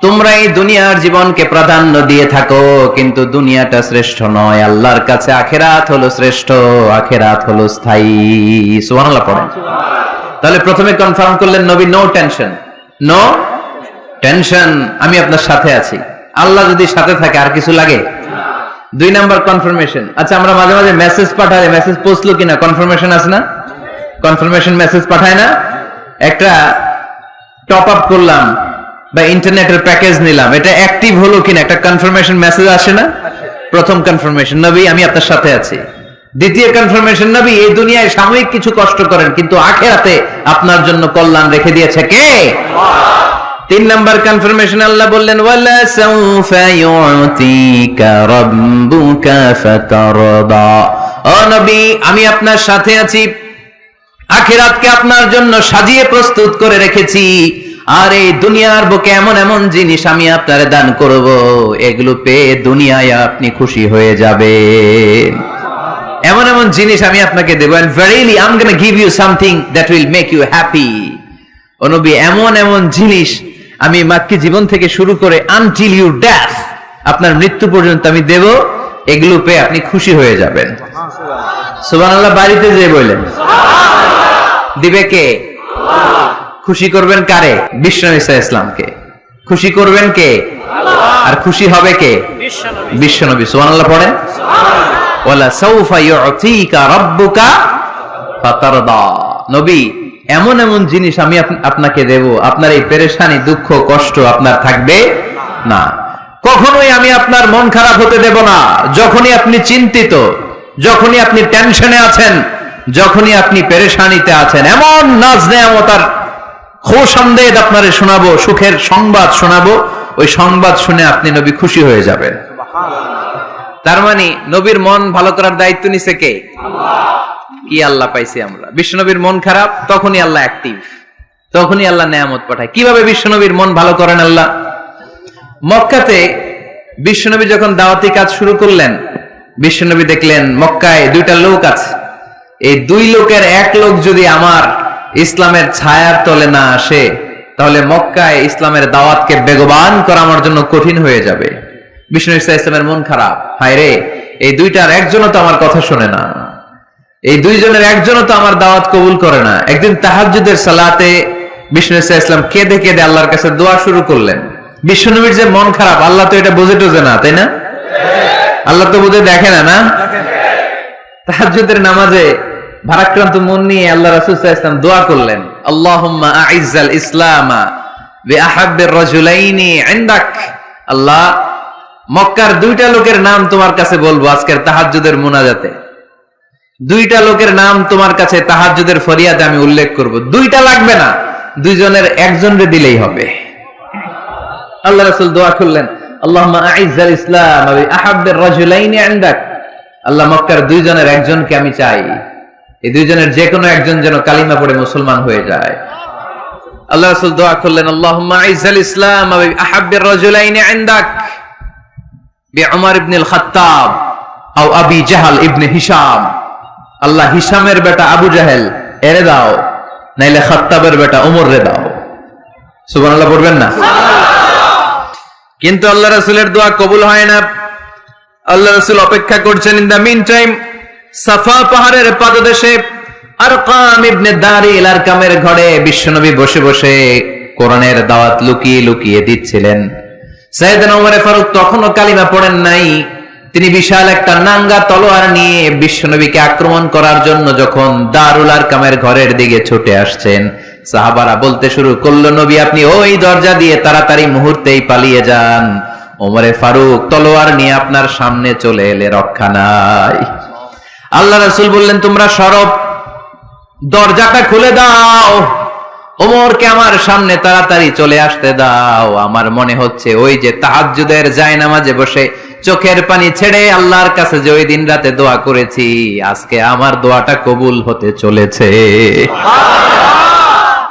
তোমরা এই দুনিয়ার জীবনকে প্রাধান্য দিয়ে থাকো, কিন্তু দুনিয়াটা শ্রেষ্ঠ নয়। আল্লাহর কাছে আখিরাত হলো শ্রেষ্ঠ, আখিরাত হলো স্থায়ী। সুবহানাল্লাহ পড়েন। তাহলে প্রথমে কনফার্ম করলেন নবী, নো টেনশন, নো টেনশন, আমি আপনার সাথে আছি। আল্লাহ যদি সাথে থাকে আর কিছু লাগে? 2 নাম্বার কনফার্মেশন। আচ্ছা, আমরা মাঝে মাঝে মেসেজ পাঠাই, মেসেজ পৌঁছলো কিনা কনফার্মেশন আছে না? কনফার্মেশন মেসেজ পাঠায় না? একটা টপ আপ করলাম বা ইন্টারনেটের প্যাকেজ নিলাম, এটা অ্যাক্টিভ হলো কিনা একটা কনফার্মেশন মেসেজ আসে না? প্রথম কনফার্মেশন, নবী আমি আপনার সাথে আছি। দ্বিতীয় কনফার্মেশন, নবী এই দুনিয়ায় সাময়িক কিছু কষ্ট করেন কিন্তু আখিরাতে আপনার জন্য কল্যাণ রেখে দিয়েছে কে? তিন নাম্বার কনফার্মেশন, আল্লাহ বললেন ওয়ালা সাউফা ইউতিকা রাব্বুকা ফাতারদা। ও নবী আমি আপনার সাথে আছি, আখিরাতকে আপনার জন্য সাজিয়ে প্রস্তুত করে রেখেছি, আর এই দুনিয়ার বুকে এমন এমন জিনিস আমি আপনারে দান করব, এগুলো পেয়ে দুনিয়ায় আপনি খুশি হয়ে যাবেন। এমন এমন জিনিস আমি আপনাকে দেব, and verily I'm going to give you something that will make you happy. ও নবী এমন এমন জিনিস আমি মাক্কি জীবন থেকে শুরু করে until your death, আপনার মৃত্যু পর্যন্ত আমি দেব, এগুলো পেয়ে আপনি খুশি হয়ে যাবেন। সুবহানাল্লাহ বাড়িতে যে বলেন দিবে কে? খুশি করবেন কারে? বিশ্বনবী সাল্লাল্লাহু আলাইহি ওয়াসাল্লামকে। খুশি করবেন কে? আর খুশি হবে কে? বিশ্বনবী। সুবহানাল্লাহ পড়েন। ওয়ালা সাউফা ইউতিকা রাব্বুকা ফাতারদা। নবী এমন এমন জিনিস আমি আপনাকে দেব, আপনার এই পেরেশানি দুঃখ কষ্ট আপনার থাকবে না। কখনোই আমি আপনার মন খারাপ হতে দেব না। যখনই আপনি চিন্তিত, যখনই আপনি টেনশনে আছেন, যখনই আপনি পেরেশানিতে আছেন, এমন নাজ নেয়ামত আর খুশামদেদ আপনারে শোনাবো, সুখের সংবাদ শোনাবো, ওই সংবাদ শুনে আপনি নবী খুশি হয়ে যাবেন। তার মানে নবীর মন ভালো করার দায়িত্ব নিছে কে? কি আল্লাহ পাইছি আমরা। বিশ্বনবীর মন খারাপ, তখনই আল্লাহ অ্যাক্টিভ, তখনই আল্লাহ নেয়ামত পাঠায়। কিভাবে বিশ্বনবীর মন ভালো করেন আল্লাহ? মক্কাতে বিশ্বনবী যখন দাওয়াতি কাজ শুরু করলেন, বিশ্বনবী দেখলেন মক্কায় দুইটা লোক আছে, এই দুই লোকের এক লোক যদি আমার ইসলামের ছায়ার তলে না আসে, তাহলে মক্কায় ইসলামের দাওয়াতকে বেগবান করা আমার জন্য কঠিন হয়ে যাবে। বিষ্ণু ইসলামের মন খারাপ, হায় রে এই দুইটার একজনও তো আমার কথা শোনে না, এই দুইজনের একজনও তো আমার দাওয়াত কবুল করে না। একদিন তাহাজ্জুদের সালাতে বিষ্ণু ইসলাম কেঁদে কেঁদে আল্লাহর কাছে দোয়া শুরু করলেন। বিশ্বনবীর যে মন খারাপ, আল্লাহ তো এটা বুঝে টুঝে না, তাই না? আল্লাহ তো বুঝে দেখে না, না? তাহাজ্জুদের নামাজে ভারাক্রান্ত মন নিয়ে আল্লাহ রাসূল সাল্লাল্লাহু আলাইহি ওয়াসাল্লাম দোয়া করলেন, আল্লাহুম্মা আইজ্জাল ইসলামা বিআহাব্বির রাজুলাইনি ইনদাক। আল্লাহ মক্কার দুইটা লোকের নাম তোমার কাছে বলবো আজকের তাহাজ্জুদের মুনাজাতে, দুইটা লোকের নাম তোমার কাছে তাহাজ্জুদের ফরিয়াদে আমি উল্লেখ করব। দুইটা লাগবে না, দুইজনের একজনরে দিলেই হবে। আল্লাহ রাসূল দোয়া করলেন, আল্লাহুম্মা আইজ্জাল ইসলামা বিআহাব্বির রাজুলাইনি ইনদাক। আল্লাহ মক্কার দুইজনের একজনকে আমি চাই, এই দুইজনের যে কোনো একজন যেন কালিমা পড়ে মুসলমান হয়ে যায়। আল্লাহ রাসূল দোয়া করলেন, আল্লাহুম্মা আইজ্জাল ইসলাম বিআহাব্বির রাজুলাইনি ইনদাক বিউমর ইবনে আল খাত্তাব আও আবি জাহল ইবনে হিশাম। আল্লাহ হিশামের বেটা আবু জাহেল এরে দাও, নাইলে খাত্তাবের বেটা ওমর রে দাও। সুবহানাল্লাহ পড়বেন না? কিন্তু আল্লাহ রাসূলের দোয়া কবুল হয় না। আল্লাহ রাসূল অপেক্ষা করছেন। ইন দা মিন টাইম সাফা পাহাড়ের পাদদেশে আরকাম ইবনে দারিল আরকামের ঘরে বিশ্বনবী বসে বসে কোরআনের দাওয়াত লুকিয়ে লুকিয়ে দিচ্ছিলেন। সাইয়েদনা ওমর ফারুক তখনও কালিমা পড়েন নাই। তিনি বিশাল একটা নাঙ্গা তলোয়ার নিয়ে বিশ্বনবীকে আক্রমণ করার জন্য যখন দারুল আরকামের ঘরের দিকে ছুটে আসছেন, সাহাবারা বলতে শুরু করলো, নবী আপনি ওই দরজা দিয়ে তাড়াতাড়ি মুহূর্তেই পালিয়ে যান, ওমরে ফারুক তলোয়ার নিয়ে আপনার সামনে চলে এলে রক্ষা নাই। আল্লাহ রাসূল বললেন, তোমরা সরব, দরজাটা খুলে দাও, ওমরকে আমার সামনে তাড়াতাড়ি চলে আসতে দাও। আমার মনে হচ্ছে ওই যে তাহাজ্জুদের জায়নামাজে বসে চোখের পানি ছেড়ে আল্লাহর কাছে যে ওই দিন রাতে দোয়া করেছি, আজকে আমার দোয়াটা কবুল হতে চলেছে।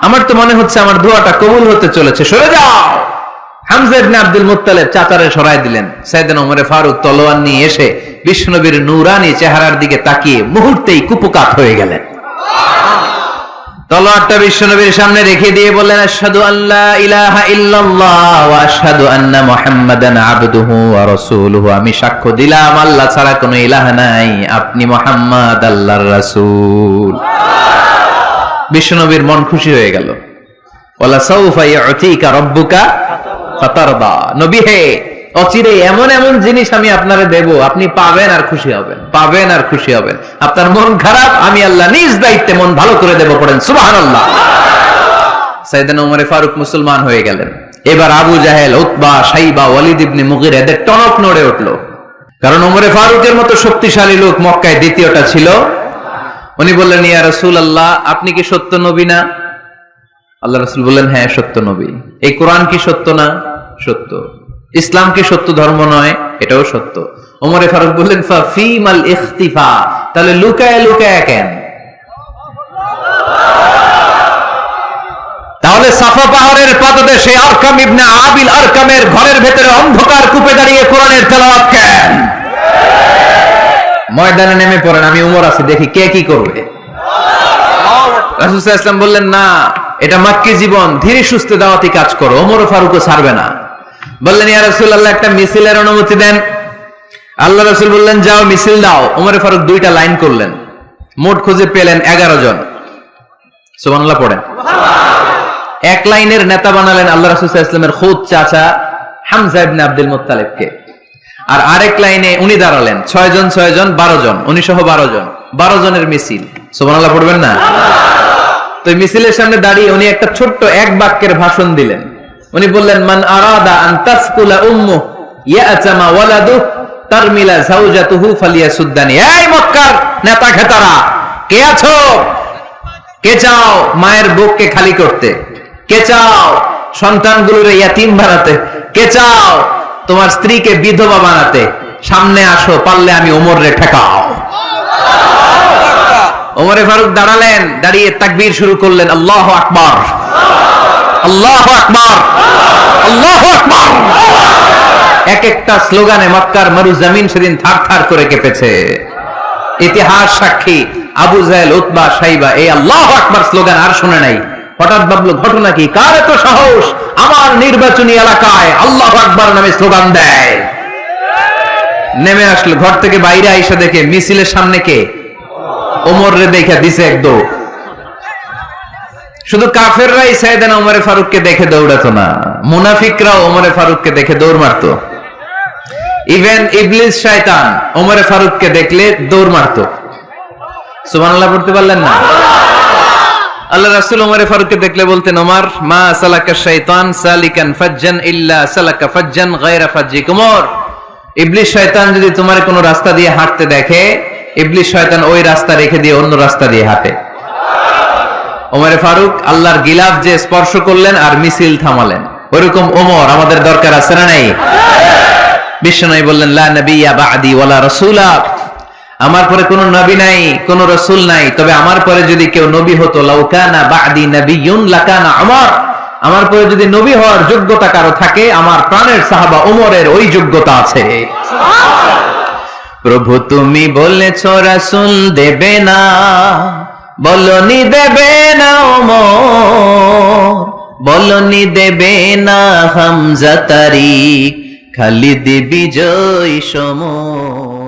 আমার তো মনে হচ্ছে আমার দোয়াটা কবুল হতে চলেছে, সরে যাও। হামজা ইবনে আব্দুল মুত্তালিব চাচারে সরাই দিলেন। সাইয়েদনা ওমরে ফারুক তলোয়ার নিয়ে এসে বিশ্বনবীর নূরানি চেহারার দিকে তাকিয়ে মুহূর্তেই কুপকাত হয়ে গেলেন। তলোয়ারটা বিশ্বনবীর সামনে রেখে দিয়ে বললেন, আশহাদু আল্লা ইলাহা ইল্লাল্লাহ ওয়া আশহাদু আন্না মুহাম্মাদান আবদুহু ওয়া রাসূলুহু। আমি সাক্ষ্য দিলাম আল্লাহ ছাড়া কোনো ইলাহ নাই, আপনি মুহাম্মদ আল্লাহর রাসূল। বিশ্বনবীর মন খুশি হয়ে গেল। ওয়ালা সাউফা ইউতিকা রাব্বুকা ফাতারদা। নবী হে, অচিরে এমন এমন জিনিস আমি আপনারে দেব, আপনি পাবেন আর খুশি হবেন, পাবেন আর খুশি হবেন। আপনার মন খারাপ, আমি আল্লাহ নিজ দায়িত্বে মন ভালো করে দেব। পড়েন সুবহানাল্লাহ। সাইয়েদনা উমরে ফারুক মুসলমান হয়ে গেলেন। এবার আবু জাহেল, উতবা, শাইবা, ওয়ালিদ ইবনে মুগিরা এদের টনক নড়ে উঠলো, কারণ উমরে ফারুকের মতো শক্তিশালী লোক মক্কায় দ্বিতীয়টা ছিল। উনি বললেন, ইয়া রাসূলুল্লাহ, আপনি কি সত্য নবী না? আল্লাহ রাসূল বললেন, হ্যাঁ সত্য নবী। এই কোরআন কি সত্য না? সত্য। ইসলাম কি সত্য ধর্ম নয়? এটাও সত্য। ওমরে ফারুক বললেন, ফাফিমাল ইখতিফা, তাহলে লুকায় লুকায় কেন? তাহলে সাফা পাহাড়ের পাদদেশে আরকাম ইবনে আবিল আরকামের ঘরের ভেতরে অন্ধকার কূপে দাঁড়িয়ে কোরআনের তেলাওয়াত কেন? ময়দানে নেমে পড়েন, আমি উমর আছি, দেখি কে কি করবে। রাসূল সাল্লাল্লাহু আলাইহি ওয়াসাল্লাম বললেন, না, এটা মাক্কি জীবন, ধীরে সুস্থে দাওয়াতি কাজ করো, ওমর ফারুকও ছাড়বে না। বললেন, ইয়া রাসূলুল্লাহ, একটা মিছিলের অনুমতি দেন। আল্লাহ রাসূল বললেন, যাও মিছিল দাও। ওমর ফারুক দুইটা লাইন করলেন, মোট খুঁজে পেলেন 11 জন। সুবহানাল্লাহ পড়েন। এক লাইনের নেতা বানালেন আল্লাহ রাসূল সাল্লাল্লাহু আলাইহি ওয়াসাল্লামের খুদ চাচা হামজা ইবনে আব্দুল মুত্তালিবকে। আর আরেক লাইনে উনি দাঁড়ালেন, 6 জন 6 জন 12 জন, উনি সহ 12 জন, 12 জনের মিছিল। সুবহানাল্লাহ পড়বেন না? তো মিছিলের সামনে দাঁড়িয়ে উনি একটা ছোট্ট এক বাক্যের ভাষণ দিলেন। উনি বললেন, মান আরাদা আন তাসকুলা উম্মু ইয়াতামা ওয়ালাদু তারমিলা যাওজাতুহু ফালিয়াসুদ্দানি। এই মক্কার নেতা খেতারা, কে আছো? কে চাও মায়ের বুককে খালি করতে? কে চাও সন্তানগুলোরে ইয়াতীম বানাতে? কে চাও তোমার স্ত্রীকে বিধবা বানাতে? সামনে আসো, পারলে আমি ওমরে ঠেকাও। ওমরে ফারুক দাঁড়ালেন, দাঁড়িয়ে তাকবীর শুরু করলেন, আল্লাহু আকবার, আল্লাহু আকবার, আল্লাহু আকবার। এক একটা স্লোগানে মক্কার মরুজমিন সেদিন থারথার করে কেঁপেছে। ইতিহাস সাক্ষী, আবু জাহেল, উতবা, শাইবা এই আল্লাহু আকবার স্লোগান আর শুনে নাই। হঠাৎ ভাবলো, ঘটনা কি? কার এত সাহস আমার নির্বাচনী এলাকায় আল্লাহু আকবার নামে স্লোগান দেয়? নেমে আসলো, ঘর থেকে বাইরে আইসা দেখে মিছিলের সামনে কে? ওমর রে দেখে দিছে এক দৌড়। শুধু কাফেররাই সাইয়েদনা ওমরে ফারুককে দেখে দৌড়াতো না, মুনাফিকরাও ওমরে ফারুককে দেখে দৌড় মারতো। ইভেন ইবলিস শয়তান ওমরে ফারুককে দেখলে দৌড় মারতো। সুবহানাল্লাহ পড়তে পারলেন না? আল্লাহ রাসূল ওমরে ফারুককে দেখলে বলতেন, ওমর, মা সালাকা শাইতান সালিকান ফাজ্জান ইল্লা সালাকা ফাজ্জান গায়রা ফাজ্জিক। ওমর, ইবলিস শয়তান যদি তোমার কোনো রাস্তা দিয়ে হাঁটতে দেখে, ইবলিস শয়তান ওই রাস্তা রেখে দিয়ে অন্য রাস্তা দিয়ে হাঁটে। ওমরে ফারুক আল্লাহর গিলাফ যে স্পর্শ করলেন আর মিছিল থামালেন, ওইরকম ওমর আমাদের দরকার আছে না নাই? বিশ্বনবী বললেন, লা নবিয়্যা বা'দি ওয়ালা রাসূলা, আমার পরে কোনো নবী নাই, কোনো রাসূল নাই, তবে আমার পরে যদি কেউ নবী হতো, লাউ কানা বা'দি নাবিয়্যুন লাকানা ওমর, আমার পরে যদি নবী হওয়ার যোগ্যতা কারো থাকে, আমার প্রাণের সাহাবা ওমরের ওই যোগ্যতা আছে। প্রভু তুমি বলেছ রাসূল দেবে না, বলনি দেবে না ওমর, বলনি দেবে না হামজা তারিক, খালিদ বিজয় সমর।